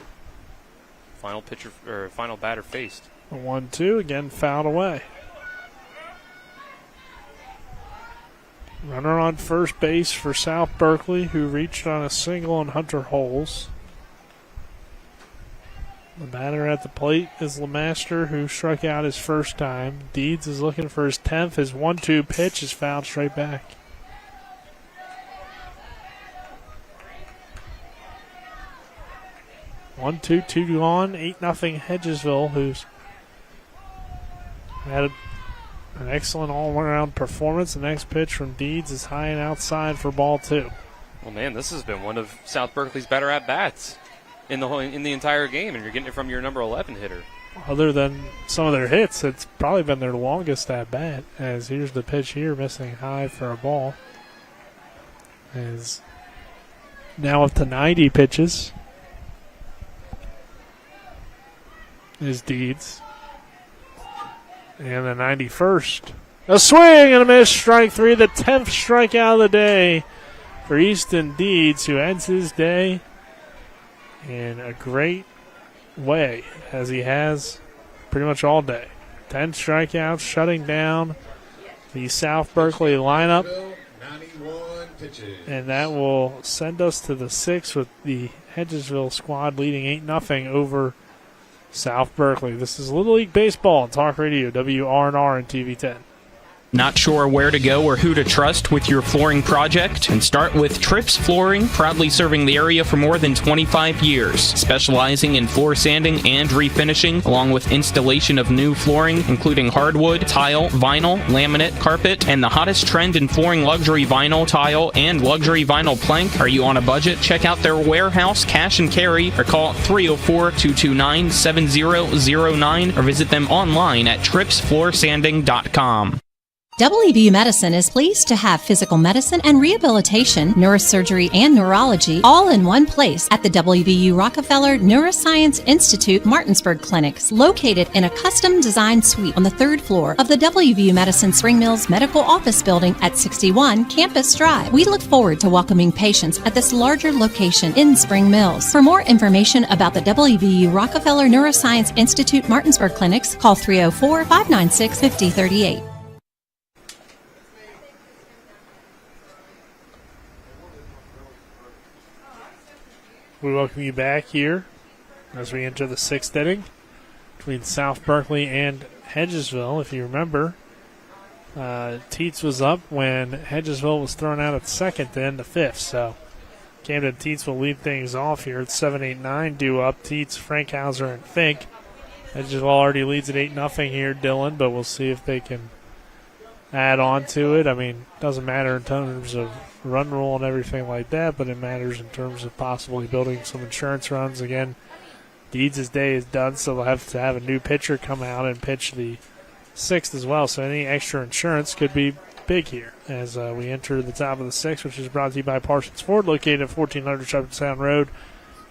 pitcher or final batter faced. 1-2 again, fouled away. Runner on first base for South Berkeley, who reached on a single on Hunter Holes. The batter at the plate is LeMaster, who struck out his first time. Deeds is looking for his 10th. His 1-2 pitch is fouled straight back. One, two gone. 8-0 Hedgesville, who's had an excellent all-around performance. The next pitch from Deeds is high and outside for ball 2. Well, man, this has been one of South Berkeley's better at-bats in the entire game, and you're getting it from your number 11 hitter. Other than some of their hits, it's probably been their longest at-bat, as here's the pitch here, missing high for a ball. Is now up to 90 pitches. Is Deeds. And the 91st. A swing and a miss, strike 3, the 10th strikeout of the day for Easton Deeds, who ends his day in a great way, as he has pretty much all day. 10 strikeouts, shutting down the South Berkeley lineup. 91 pitches. And that will send us to the 6th with the Hedgesville squad leading 8-0 over South Berkeley. This is Little League Baseball on Talk Radio, WRNR and TV 10. Not sure where to go or who to trust with your flooring project? And start with Trips Flooring, proudly serving the area for more than 25 years, specializing in floor sanding and refinishing, along with installation of new flooring, including hardwood, tile, vinyl, laminate, carpet, and the hottest trend in flooring, luxury vinyl, tile, and luxury vinyl plank. Are you on a budget? Check out their warehouse, cash and carry, or call 304-229-7009, or visit them online at tripsfloorsanding.com. WVU Medicine is pleased to have physical medicine and rehabilitation, neurosurgery, and neurology all in one place at the WVU Rockefeller Neuroscience Institute Martinsburg Clinics, located in a custom-designed suite on the 3rd floor of the WVU Medicine Spring Mills Medical Office Building at 61 Campus Drive. We look forward to welcoming patients at this larger location in Spring Mills. For more information about the WVU Rockefeller Neuroscience Institute Martinsburg Clinics, call 304-596-5038. We welcome you back here as we enter the 6th inning between South Berkeley and Hedgesville. If you remember, Teets was up when Hedgesville was thrown out at second to end the 5th. So Camden Teets will lead things off here at 7-8-9 due up. Teets, Frankhauser, and Fink. Hedgesville already leads at 8-0 here, Dylan, but we'll see if they can add on to it. I mean, doesn't matter in terms of run rule and everything like that, but it matters in terms of possibly building some insurance runs. Again, Deeds' day is done, so they'll have to have a new pitcher come out and pitch the 6th as well. So any extra insurance could be big here as we enter the top of the 6th, which is brought to you by Parsons Ford, located at 1400 Shepherdstown Road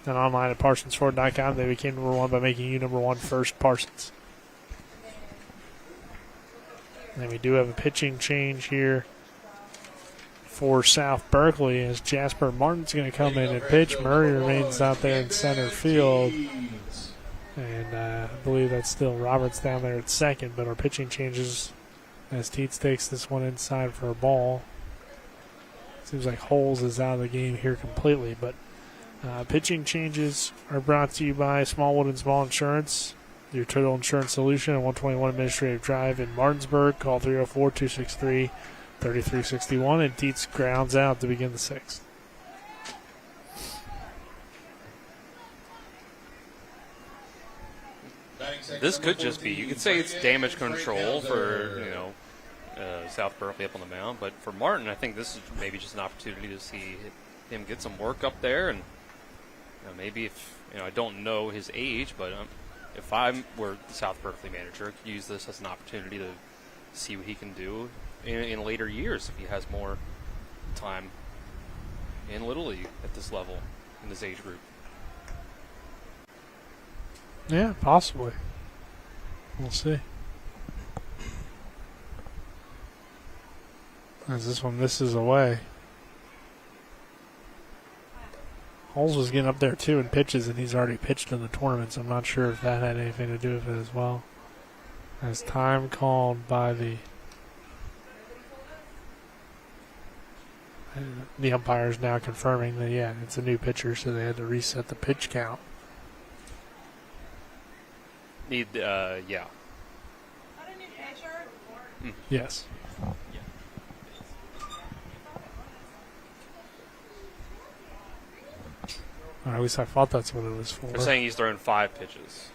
and online at ParsonsFord.com. They became number one by making you number one first, Parsons. And we do have a pitching change here for South Berkeley as Jasper Martin's going to come in and pitch. Murray remains out there in center field. And I believe that's still Roberts down there at second, but our pitching changes as Teets takes this one inside for a ball. Seems like Holes is out of the game here completely, but pitching changes are brought to you by Smallwood and Small Insurance, your total insurance solution at 121 Administrative Drive in Martinsburg. Call 304-263-3361, and Teets grounds out to begin the 6th. This could just be, you could say it's damage control for, South Berkeley up on the mound, but for Martin, I think this is maybe just an opportunity to see him get some work up there, and maybe if, I don't know his age, but if I were the South Berkeley manager, I could use this as an opportunity to see what he can do in later years if he has more time in Little League at this level, in this age group. Yeah, possibly. We'll see. As this one misses away. Holes was getting up there too in pitches, and he's already pitched in the tournament, so I'm not sure if that had anything to do with it as well. As time called by the umpire is now confirming that, yeah, it's a new pitcher, so they had to reset the pitch count. Yeah. Yes. Or at least I thought that's what it was for. They're saying he's thrown 5 pitches.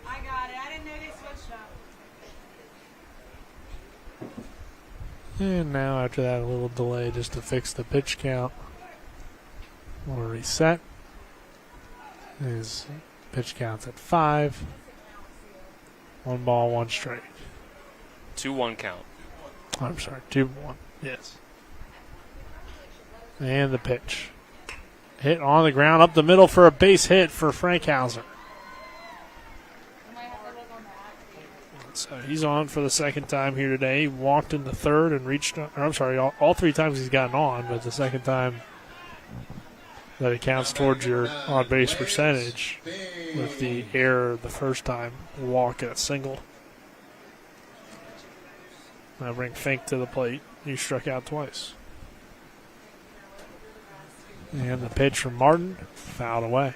I got it. I didn't know they switched up. And now after that, a little delay just to fix the pitch count. We'll reset. His pitch count's at 5. 1 ball, 1 strike. 2-1 count. I'm sorry, 2-1. Yes. And the pitch. Hit on the ground up the middle for a base hit for Frankhauser. So he's on for the second time here today. He walked in the third and reached, all 3 times he's gotten on, but the second time that it counts towards your on-base percentage with the error the first time, walk at a single. Now bring Fink to the plate. He struck out twice. And the pitch from Martin, fouled away.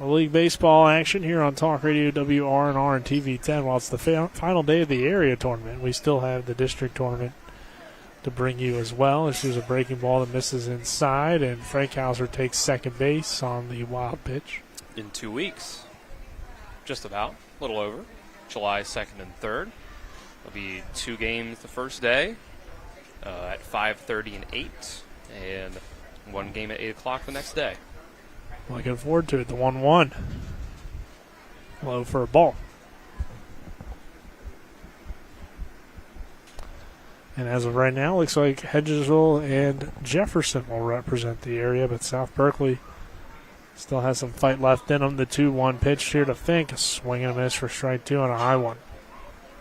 League baseball action here on Talk Radio WRNR and TV 10. While it's the final day of the area tournament, we still have the district tournament to bring you as well. This is a breaking ball that misses inside, and Frankhauser takes second base on the wild pitch. In 2 weeks, just about, a little over, July 2nd and 3rd. There'll be 2 games the first day at 5:30 and 8, and 1 game at 8 o'clock the next day. Looking forward to it, the 1-1. Low for a ball. And as of right now, looks like Hedgesville and Jefferson will represent the area, but South Berkeley still has some fight left in them. The 2-1 pitch here to Fink. A swing and a miss for strike 2 on a high one.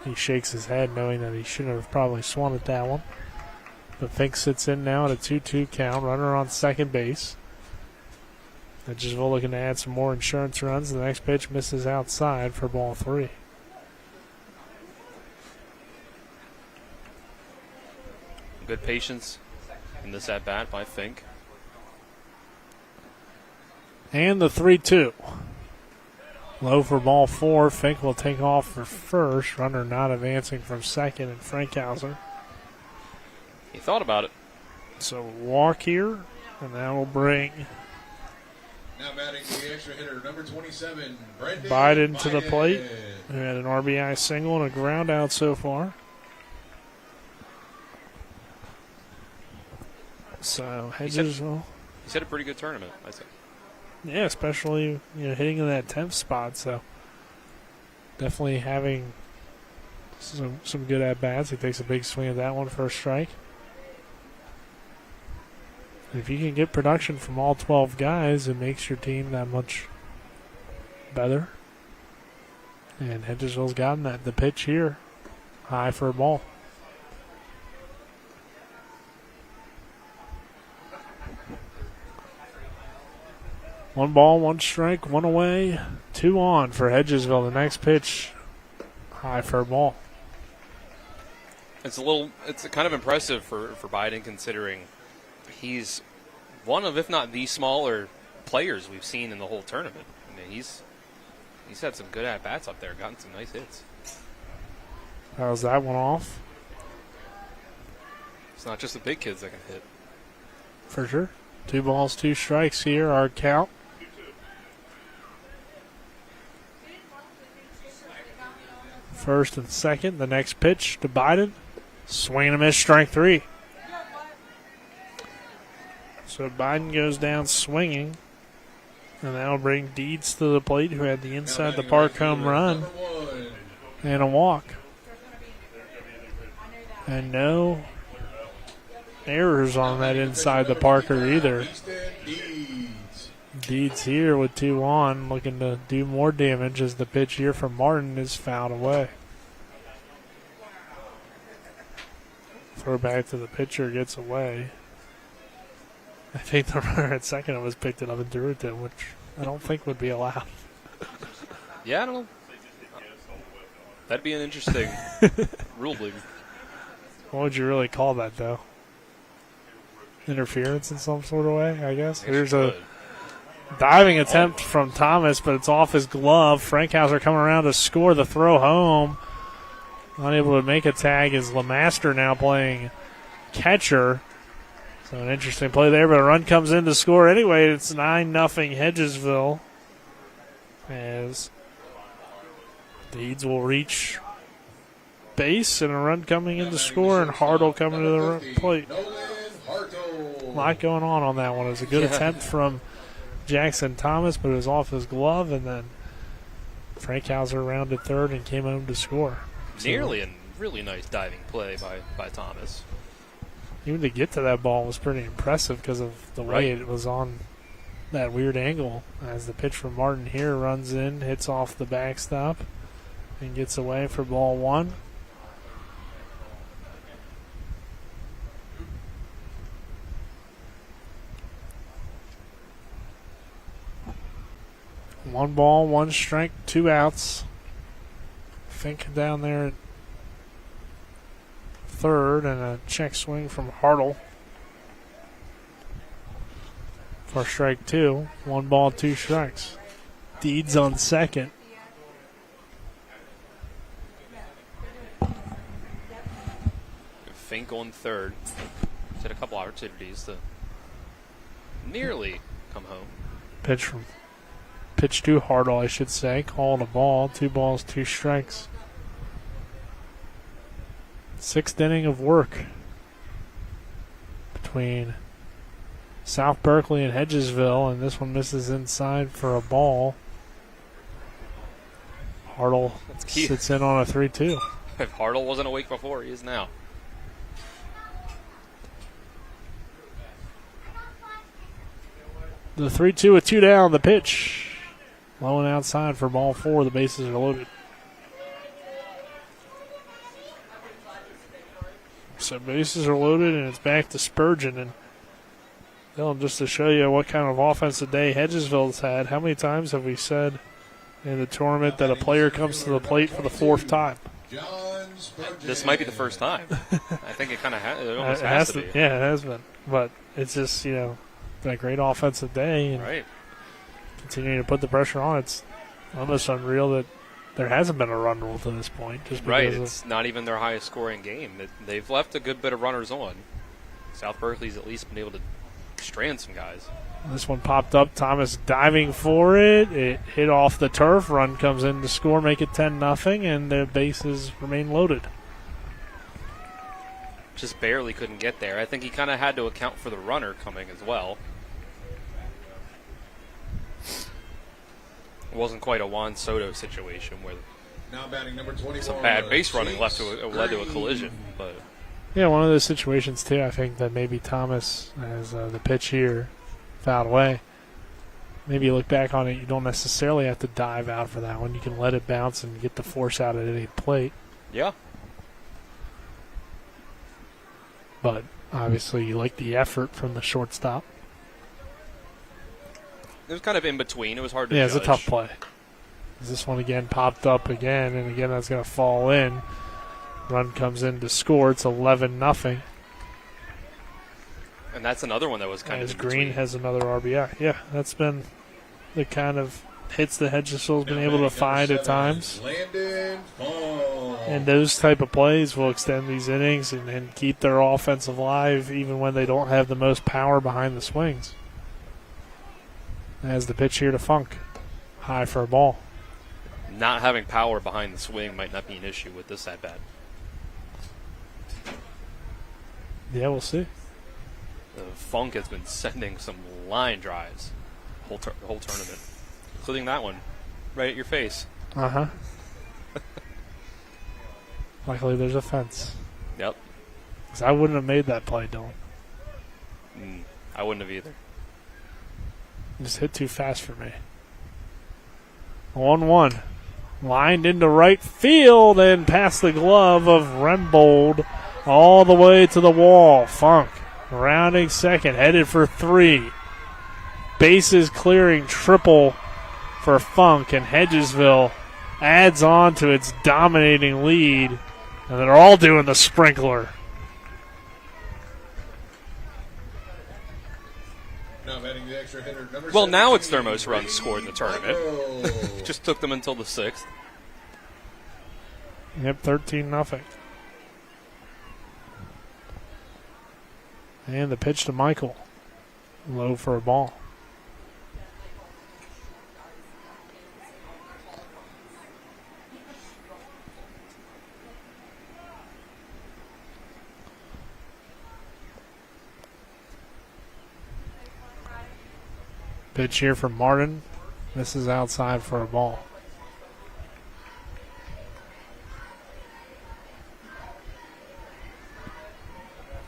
He shakes his head knowing that he should have probably swung at that one. But Fink sits in now at a 2-2 count. Runner on second base. Hedgesville looking to add some more insurance runs. The next pitch misses outside for ball 3. Good patience in this at-bat by Fink. And the 3-2. Low for ball 4. Fink will take off for first. Runner not advancing from second, and Frankhauser. He thought about it. So walk here, and that will bring Now batting the extra hitter, number 27, Biden to the plate, who had an RBI single and a ground out so far. So Hedgesville. He's had a pretty good tournament, I think. Yeah, especially hitting in that 10th spot. So definitely having some good at bats. He takes a big swing at that one for a strike. If you can get production from all 12 guys, it makes your team that much better. And Hedgesville's gotten that. The pitch here, high for a ball. One ball, one strike, one away, 2 on for Hedgesville. The next pitch, high for a ball. It's kind of impressive for Biden, considering he's one of, if not the smaller players we've seen in the whole tournament. I mean, he's had some good at-bats up there, gotten some nice hits. How's that one off? It's not just the big kids that can hit. For sure. 2 balls, 2 strikes here, our count. First and second, the next pitch to Biden. Swing and a miss, strike 3. So Biden goes down swinging, and that'll bring Deeds to the plate, who had the inside the park home run and a walk. And no errors on that inside the Parker either. Deeds here with 2 on, looking to do more damage as the pitch here from Martin is fouled away. Throw back to the pitcher, gets away. I think the runner at second was picked it up and threw it to him, which I don't think would be allowed. Yeah, I don't know. That'd be an interesting ruling. What would you really call that, though? Interference in some sort of way, I guess. Here's a diving attempt from Thomas, but it's off his glove. Frankhauser coming around to score the throw home. Unable to make a tag is Lemaster now playing catcher. So an interesting play there, but a run comes in to score anyway. It's 9-0 Hedgesville, as Deeds will reach base and a run coming in to score, and Hartle coming to the plate. A lot going on that one. It was a good attempt from Jackson Thomas, but it was off his glove, and then Frankhauser rounded third and came home to score. Nearly a really nice diving play by Thomas. Even to get to that ball was pretty impressive because of the way it was on that weird angle. As the pitch from Martin here runs in, hits off the backstop, and gets away for ball 1. One ball, 1 strike, 2 outs. Fink down there at third, and a check swing from Hartle for strike 2. 1 ball, 2 strikes. Deeds on second. Fink on third. He's had a couple opportunities to nearly come home. Pitch to Hartle, I should say. Called a ball. 2 balls, 2 strikes. 6th inning of work between South Berkeley and Hedgesville, and this one misses inside for a ball. Hartle sits in on a 3-2. If Hartle wasn't awake before, he is now. The 3-2 with 2 down, the pitch. Low and outside for ball 4. The bases are loaded. So bases are loaded, and it's back to Spurgeon. And Dylan, just to show you what kind of offensive day Hedgesville's had, how many times have we said in the tournament that a player comes to the plate for the 4th time? This might be the first time. I think it kind of almost has to be. Yeah, it has been. But it's just, been a great offensive day. And right. Continuing to put the pressure on. It's almost unreal that there hasn't been a run rule to this point. Just right. Because it's not even their highest scoring game. They've left a good bit of runners on. South Berkeley's at least been able to strand some guys. This one popped up. Thomas diving for it. It hit off the turf. Run comes in to score, make it 10-0, and the bases remain loaded. Just barely couldn't get there. I think he kind of had to account for the runner coming as well. It wasn't quite a Juan Soto situation where now batting number 21, some bad base running led to a collision. But yeah, one of those situations too. I think that maybe Thomas, as the pitch here, fouled away. Maybe you look back on it, you don't necessarily have to dive out for that one. You can let it bounce and get the force out at any plate. Yeah. But obviously you like the effort from the shortstop. It was kind of in between. It was hard to judge. Yeah, it's a tough play. This one again popped up again, and again that's going to fall in. Run comes in to score. It's 11-0. And that's another one that was kind of in Green between. has another RBI. Yeah, that's been the kind of hits that Hedgesville's been able to find at times. And those type of plays will extend these innings and keep their offense alive even when they don't have the most power behind the swings. As the pitch here to Funk. High for a ball. Not having power behind the swing might not be an issue with this at-bat. Yeah, we'll see. Funk has been sending some line drives the whole tournament, including that one right at your face. Uh-huh. Luckily, there's a fence. Yep. Because I wouldn't have made that play, Dylan. I wouldn't have either. Just hit too fast for me. 1-1. Lined into right field and past the glove of Rembold all the way to the wall. Funk rounding second, headed for 3. Bases clearing triple for Funk, and Hedgesville adds on to its dominating lead. And they're all doing the sprinkler. Well, now it's their most runs scored in the tournament. Just took them until the 6th. Yep, 13-0. And the pitch to Michael. Low for a ball. Pitch here from Martin. This is outside for a ball.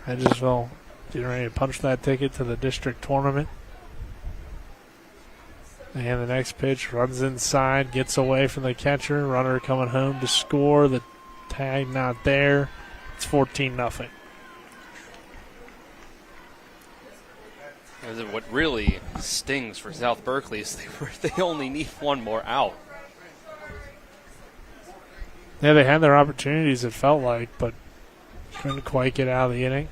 Hedgesville getting ready to punch that ticket to the district tournament. And the next pitch runs inside, gets away from the catcher. Runner coming home to score. The tag not there. It's 14-0. What really stings for South Berkeley is they only need one more out. Yeah, they had their opportunities, it felt like, but couldn't quite get out of the inning.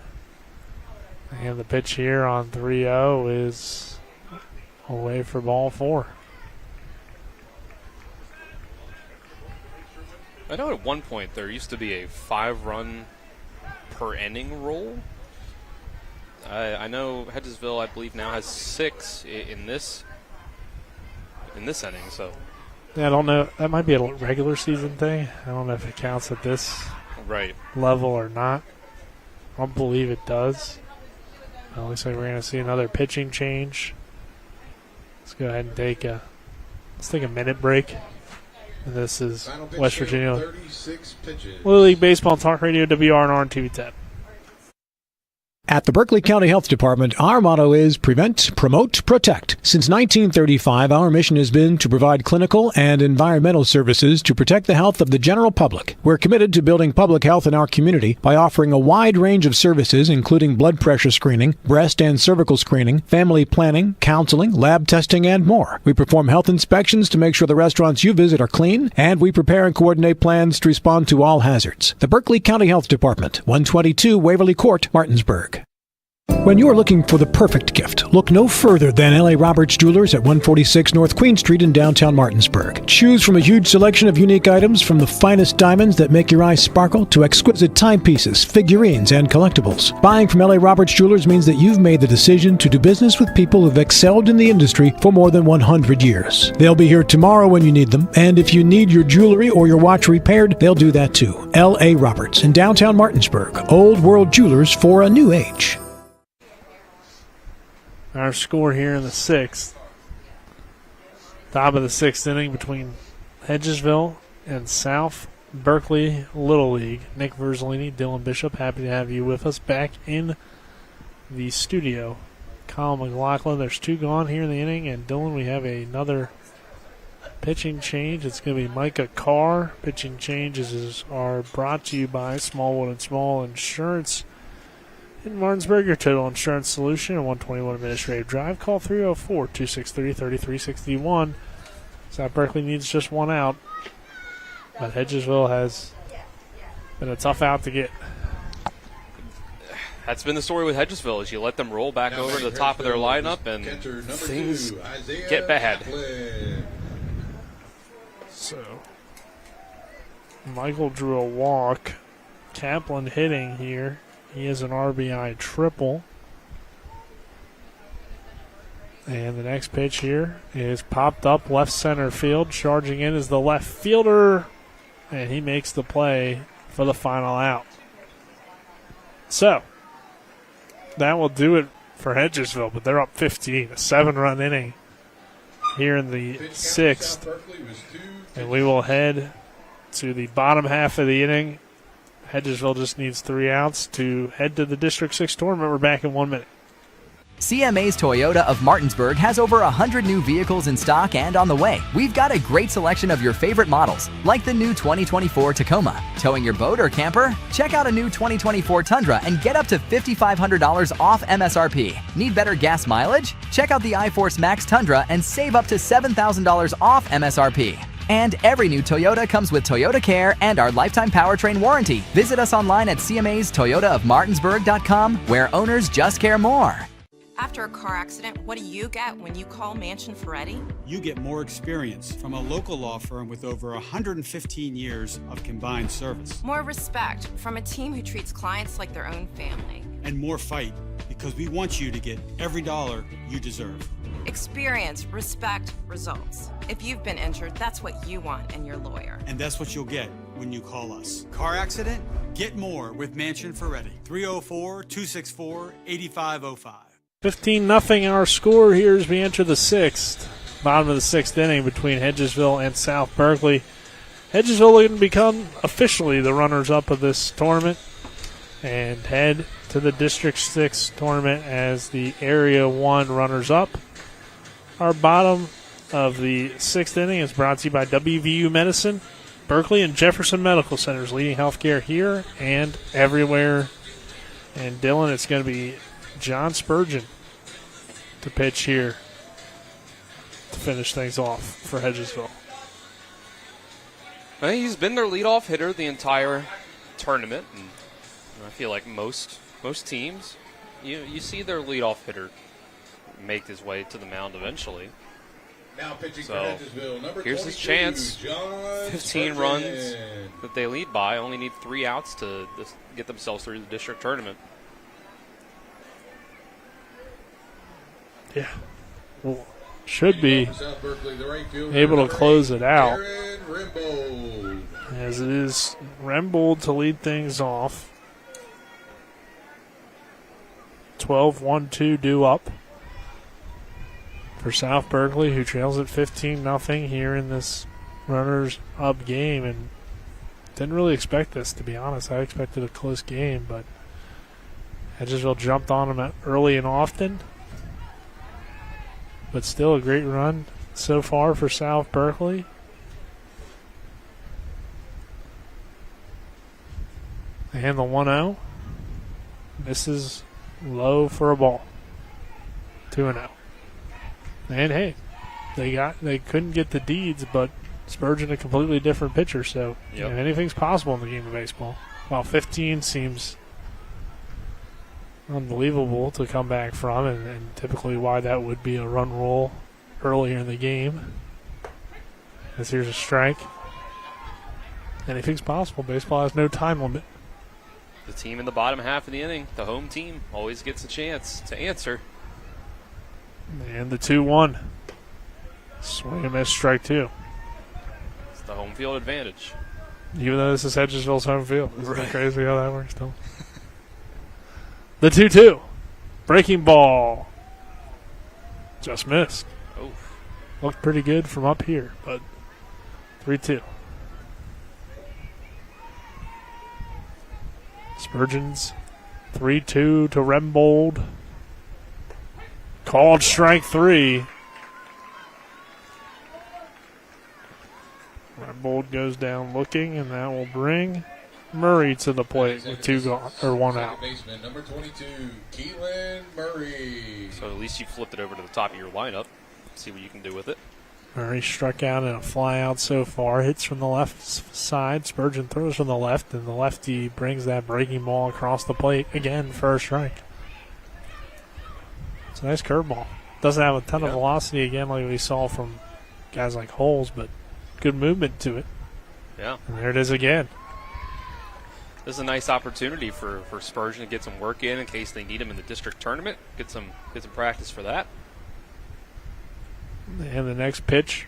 And the pitch here on 3-0 is away for ball 4. I know at one point there used to be a 5-run per inning rule. I know Hedgesville, I believe, now has 6 in this inning. So yeah, I don't know. That might be a regular season thing. I don't know if it counts at this level or not. I don't believe it does. It looks like we're going to see another pitching change. Let's go ahead and take a minute break. This is Final pitch West to Virginia 36 pitches. Little League Baseball Talk Radio, WRNR and TV 10. At the Berkeley County Health Department, our motto is prevent, promote, protect. Since 1935, our mission has been to provide clinical and environmental services to protect the health of the general public. We're committed to building public health in our community by offering a wide range of services, including blood pressure screening, breast and cervical screening, family planning, counseling, lab testing, and more. We perform health inspections to make sure the restaurants you visit are clean, and we prepare and coordinate plans to respond to all hazards. The Berkeley County Health Department, 122 Waverly Court, Martinsburg. When you're looking for the perfect gift, look no further than L.A. Roberts Jewelers at 146 North Queen Street in downtown Martinsburg. Choose from a huge selection of unique items, from the finest diamonds that make your eyes sparkle to exquisite timepieces, figurines, and collectibles. Buying from L.A. Roberts Jewelers means that you've made the decision to do business with people who've excelled in the industry for more than 100 years. They'll be here tomorrow when you need them, and if you need your jewelry or your watch repaired, they'll do that too. L.A. Roberts in downtown Martinsburg. Old World Jewelers for a new age. Our score here in the 6th. Top of the 6th inning between Hedgesville and South Berkeley Little League. Nick Verzolini, Dylan Bishop, happy to have you with us back in the studio. Kyle McLaughlin, there's 2 gone here in the inning, and Dylan, we have another pitching change. It's going to be Micah Carr. Pitching changes are brought to you by Smallwood and Small Insurance in Martinsburg, your total insurance solution, and 121 Administrative Drive. Call 304-263-3361. South Berkeley needs just 1 out, but Hedgesville has been a tough out to get. That's been the story with Hedgesville, is you let them roll back over to the top of their lineup and things get bad. So, Michael drew a walk. Kaplan hitting here. He has an RBI triple. And the next pitch here is popped up left center field. Charging in is the left fielder. And he makes the play for the final out. So, that will do it for Hedgesville, but they're up 15. A 7-run inning here in the 6th. And we will head to the bottom half of the inning. Hedgesville just needs 3 outs to head to the District 6 tournament. We're back in 1 minute. CMA's Toyota of Martinsburg has over 100 new vehicles in stock and on the way. We've got a great selection of your favorite models, like the new 2024 Tacoma. Towing your boat or camper? Check out a new 2024 Tundra and get up to $5,500 off MSRP. Need better gas mileage? Check out the iForce Max Tundra and save up to $7,000 off MSRP. And every new Toyota comes with Toyota Care and our lifetime powertrain warranty. Visit us online at cmastoyotaofmartinsburg.com, where owners just care more. After a car accident, what do you get when you call Mansion Ferretti? You get more experience from a local law firm with over 115 years of combined service. More respect from a team who treats clients like their own family. And more fight, because we want you to get every dollar you deserve. Experience, respect, results. If you've been injured, that's what you want in your lawyer. And that's what you'll get when you call us. Car accident? Get more with Mansion Ferretti. 304-264-8505. 15-0 our score here as we enter the 6th. Bottom of the 6th inning between Hedgesville and South Berkeley. Hedgesville looking to become officially the runners-up of this tournament and head to the District 6 tournament as the Area 1 runners-up. Our bottom of the 6th inning is brought to you by WVU Medicine, Berkeley and Jefferson Medical Centers, leading healthcare here and everywhere. And Dylan, it's going to be John Spurgeon to pitch here to finish things off for Hedgesville. I think he's been their leadoff hitter the entire tournament, and I feel like most teams, you see their leadoff hitter make his way to the mound eventually. Now pitching So for Hedgesville, number here's his 22, chance. John 15 Spurgeon. runs that they lead by, only need 3 outs to get themselves through the district tournament. Yeah. Well, should be able to close it out. As it is Rembold to lead things off. 12-1-2 due up for South Berkeley, who trails at 15-0 here in this runners up game, and didn't really expect this, to be honest. I expected a close game, but Hedgesville jumped on them early and often. But still a great run so far for South Berkeley. And the 1-0 misses low for a ball. 2-0. And hey, they couldn't get the deeds, but Spurgeon a completely different pitcher, so you know, anything's possible in the game of baseball. While 15 seems unbelievable to come back from, and typically why that would be a run roll earlier in the game. As here's a strike. Anything's possible. Baseball has no time limit. The team in the bottom half of the inning, the home team, always gets a chance to answer. And the 2-1. Swing and miss, strike 2. It's the home field advantage. Even though this is Hedgesville's home field. Isn't it crazy how that works still? The 2-2. Breaking ball. Just missed. Oh. Looked pretty good from up here, but 3-2. Spurgeon's 3-2 to Rembold. Called strike 3. Rembold goes down looking, and that will bring Murray to the plate with 2 gone, or 1 out. Baseman number 22, Keelan Murray. So at least you flipped it over to the top of your lineup. See what you can do with it. Murray struck out in a fly out so far. Hits from the left side. Spurgeon throws from the left, and the lefty brings that breaking ball across the plate again for a strike. It's a nice curveball. Doesn't have a ton of velocity again like we saw from guys like Holes, but good movement to it. Yeah. And there it is again. This is a nice opportunity for Spurgeon to get some work in case they need him in the district tournament. Get some practice for that. And the next pitch,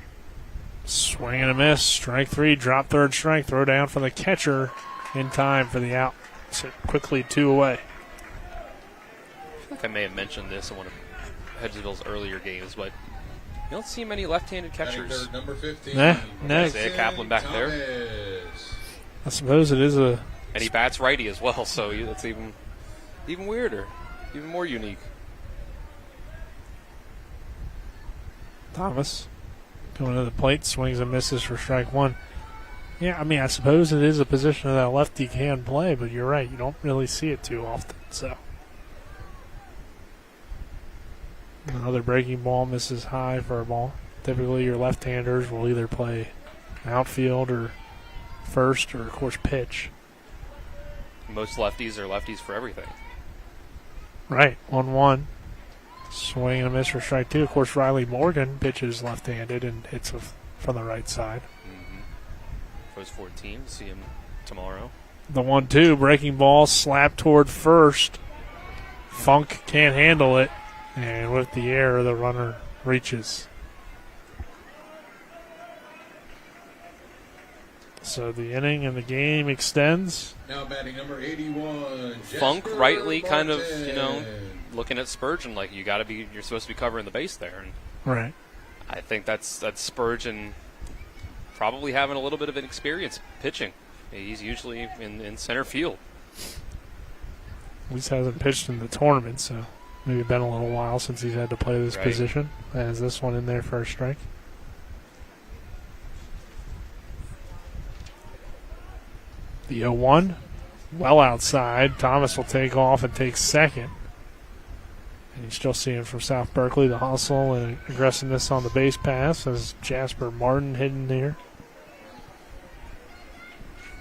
swing and a miss. Strike 3, drop third strike, throw down for the catcher in time for the out. So quickly 2 away. I think I may have mentioned this in one of Hedgesville's earlier games, but you don't see many left-handed catchers. Number 15. No. Isaiah Kaplan back there. I suppose it is a... And he bats righty as well, so that's even weirder, even more unique. Thomas going to the plate, swings and misses for strike 1. Yeah, I mean, I suppose it is a position that lefty can play, but you're right, you don't really see it too often. So another breaking ball misses high for a ball. Typically, your left-handers will either play outfield or first, or of course pitch. Most lefties are lefties for everything. Right, 1-1. Swing and a miss for strike 2. Of course, Riley Morgan pitches left-handed and hits from the right side. Goes 14. See him tomorrow. The 1-2, breaking ball, slap toward first. Funk can't handle it. And with the air, the runner reaches. So the inning and the game extends. Now batting number 81. Funk Jasper rightly kind of, Barton. looking at Spurgeon like you're supposed to be covering the base there. And right. I think that's Spurgeon probably having a little bit of inexperience pitching. He's usually in center field. At least hasn't pitched in the tournament, so maybe been a little while since he's had to play this position. Has this one in there for a strike. The 0-1, well outside. Thomas will take off and take second. And you still seeing from South Berkeley the hustle and aggressiveness on the base pass as Jasper Martin hidden there.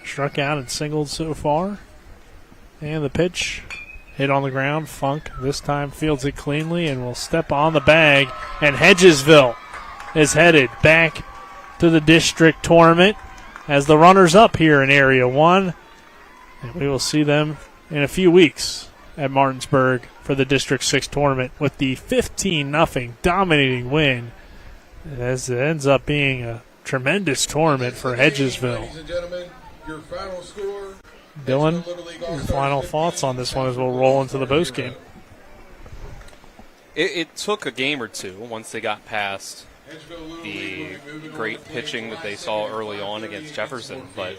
Struck out and singled so far. And the pitch hit on the ground. Funk this time fields it cleanly and will step on the bag. And Hedgesville is headed back to the district tournament as the runners up here in Area 1. And we will see them in a few weeks at Martinsburg for the District 6 tournament with the 15-0 dominating win, as it ends up being a tremendous tournament for Hedgesville. Ladies and gentlemen, your final score. Dylan, your final thoughts on this one as we'll roll into the post game. It took a game or two once they got past the great pitching that they saw early on against Jefferson, but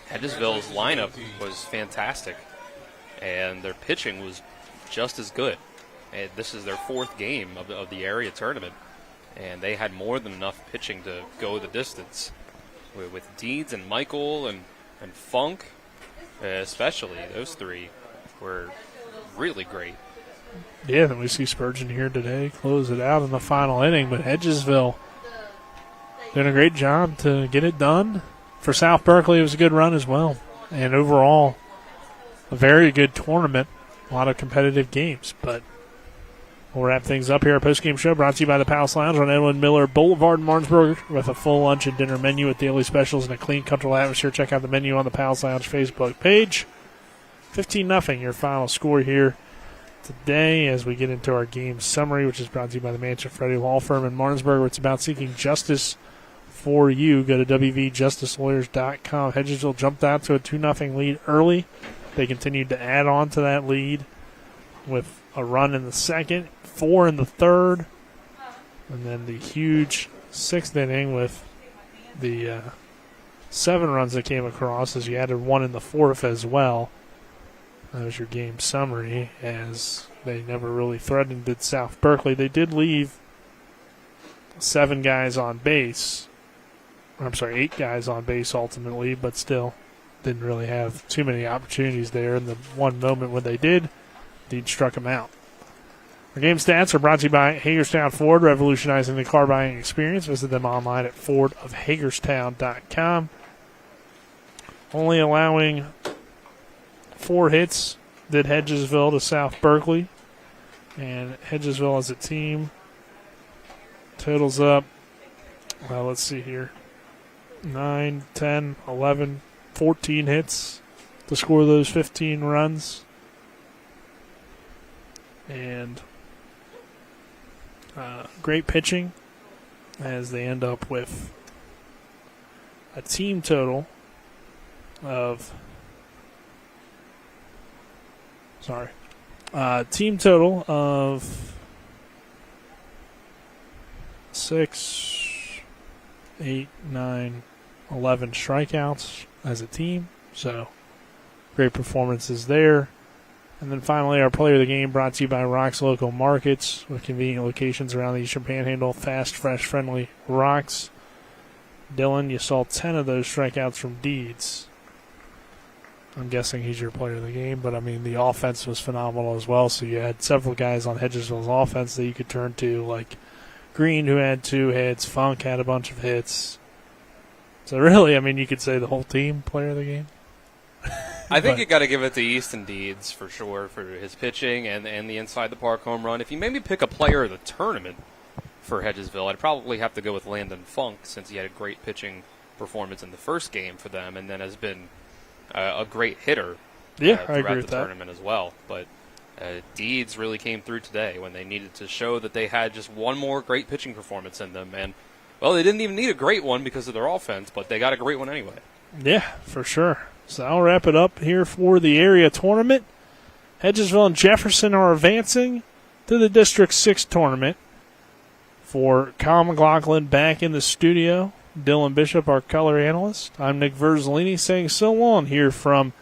Hedgesville's lineup was fantastic, and their pitching was just as good. And this is their 4th game of the area tournament, and they had more than enough pitching to go the distance. With Deeds and Michael and Funk, especially, those 3 were really great. Yeah, then we see Spurgeon here today close it out in the final inning, but Hedgesville doing a great job to get it done. For South Berkeley, it was a good run as well, and overall, a very good tournament. A lot of competitive games, but we'll wrap things up here. Our postgame show brought to you by the Palace Lounge on Edwin Miller Boulevard in Martinsburg, with a full lunch and dinner menu with daily specials and a clean, comfortable atmosphere. Check out the menu on the Palace Lounge Facebook page. 15-0, your final score here today as we get into our game summary, which is brought to you by the Mansion Freddie Law Firm in Martinsburg, where it's about seeking justice for you. Go to wvjusticelawyers.com. Hedgesville jumped out to a 2-0 lead early. They continued to add on to that lead with a run in the second, 4 in the third, and then the huge 6th inning with the 7 runs that came across as you added 1 in the 4th as well. That was your game summary, as they never really threatened at South Berkeley. They did leave 7 guys on base. I'm sorry, 8 guys on base ultimately, but still didn't really have too many opportunities there. In the one moment when they did, Dean struck him out. Our game stats are brought to you by Hagerstown Ford, revolutionizing the car buying experience. Visit them online at fordofhagerstown.com. Only allowing 4 hits did Hedgesville to South Berkeley. And Hedgesville as a team totals up, well, let's see here, 9, 10, 11, 14 hits to score those 15 runs. And great pitching as they end up with a team total of 6, 8, 9, 11 strikeouts as a team. So great performances there. And then finally, our player of the game brought to you by Rocks Local Markets, with convenient locations around the Eastern Panhandle. Fast, fresh, friendly Rocks. Dylan, you saw 10 of those strikeouts from Deeds. I'm guessing he's your player of the game, but I mean, the offense was phenomenal as well. So you had several guys on Hedgesville's offense that you could turn to, like Green, who had 2 hits, Funk had a bunch of hits. So really, I mean, you could say the whole team player of the game. I think you got to give it to Easton Deeds for sure for his pitching and the inside the park home run. If you made me pick a player of the tournament for Hedgesville, I'd probably have to go with Landon Funk, since he had a great pitching performance in the first game for them, and then has been a great hitter throughout the tournament as well. But Deeds really came through today when they needed to show that they had just one more great pitching performance in them. And, well, they didn't even need a great one because of their offense, but they got a great one anyway. Yeah, for sure. So I'll wrap it up here for the area tournament. Hedgesville and Jefferson are advancing to the District 6 tournament. For Kyle McLaughlin back in the studio, Dylan Bishop, our color analyst, I'm Nick Verzolini saying so long here from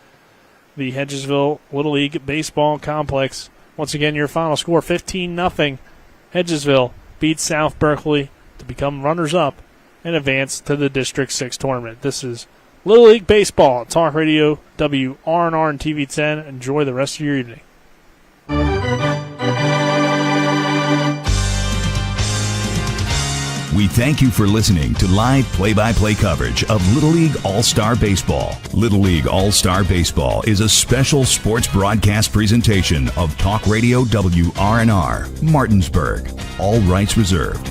the Hedgesville Little League Baseball Complex. Once again, your final score, 15-0. Hedgesville beats South Berkeley to become runners-up and advance to the District 6 tournament. This is Little League Baseball, Talk Radio, WRNR and TV 10. Enjoy the rest of your evening. We thank you for listening to live play-by-play coverage of Little League All-Star Baseball. Little League All-Star Baseball is a special sports broadcast presentation of Talk Radio WRNR, Martinsburg. All rights reserved.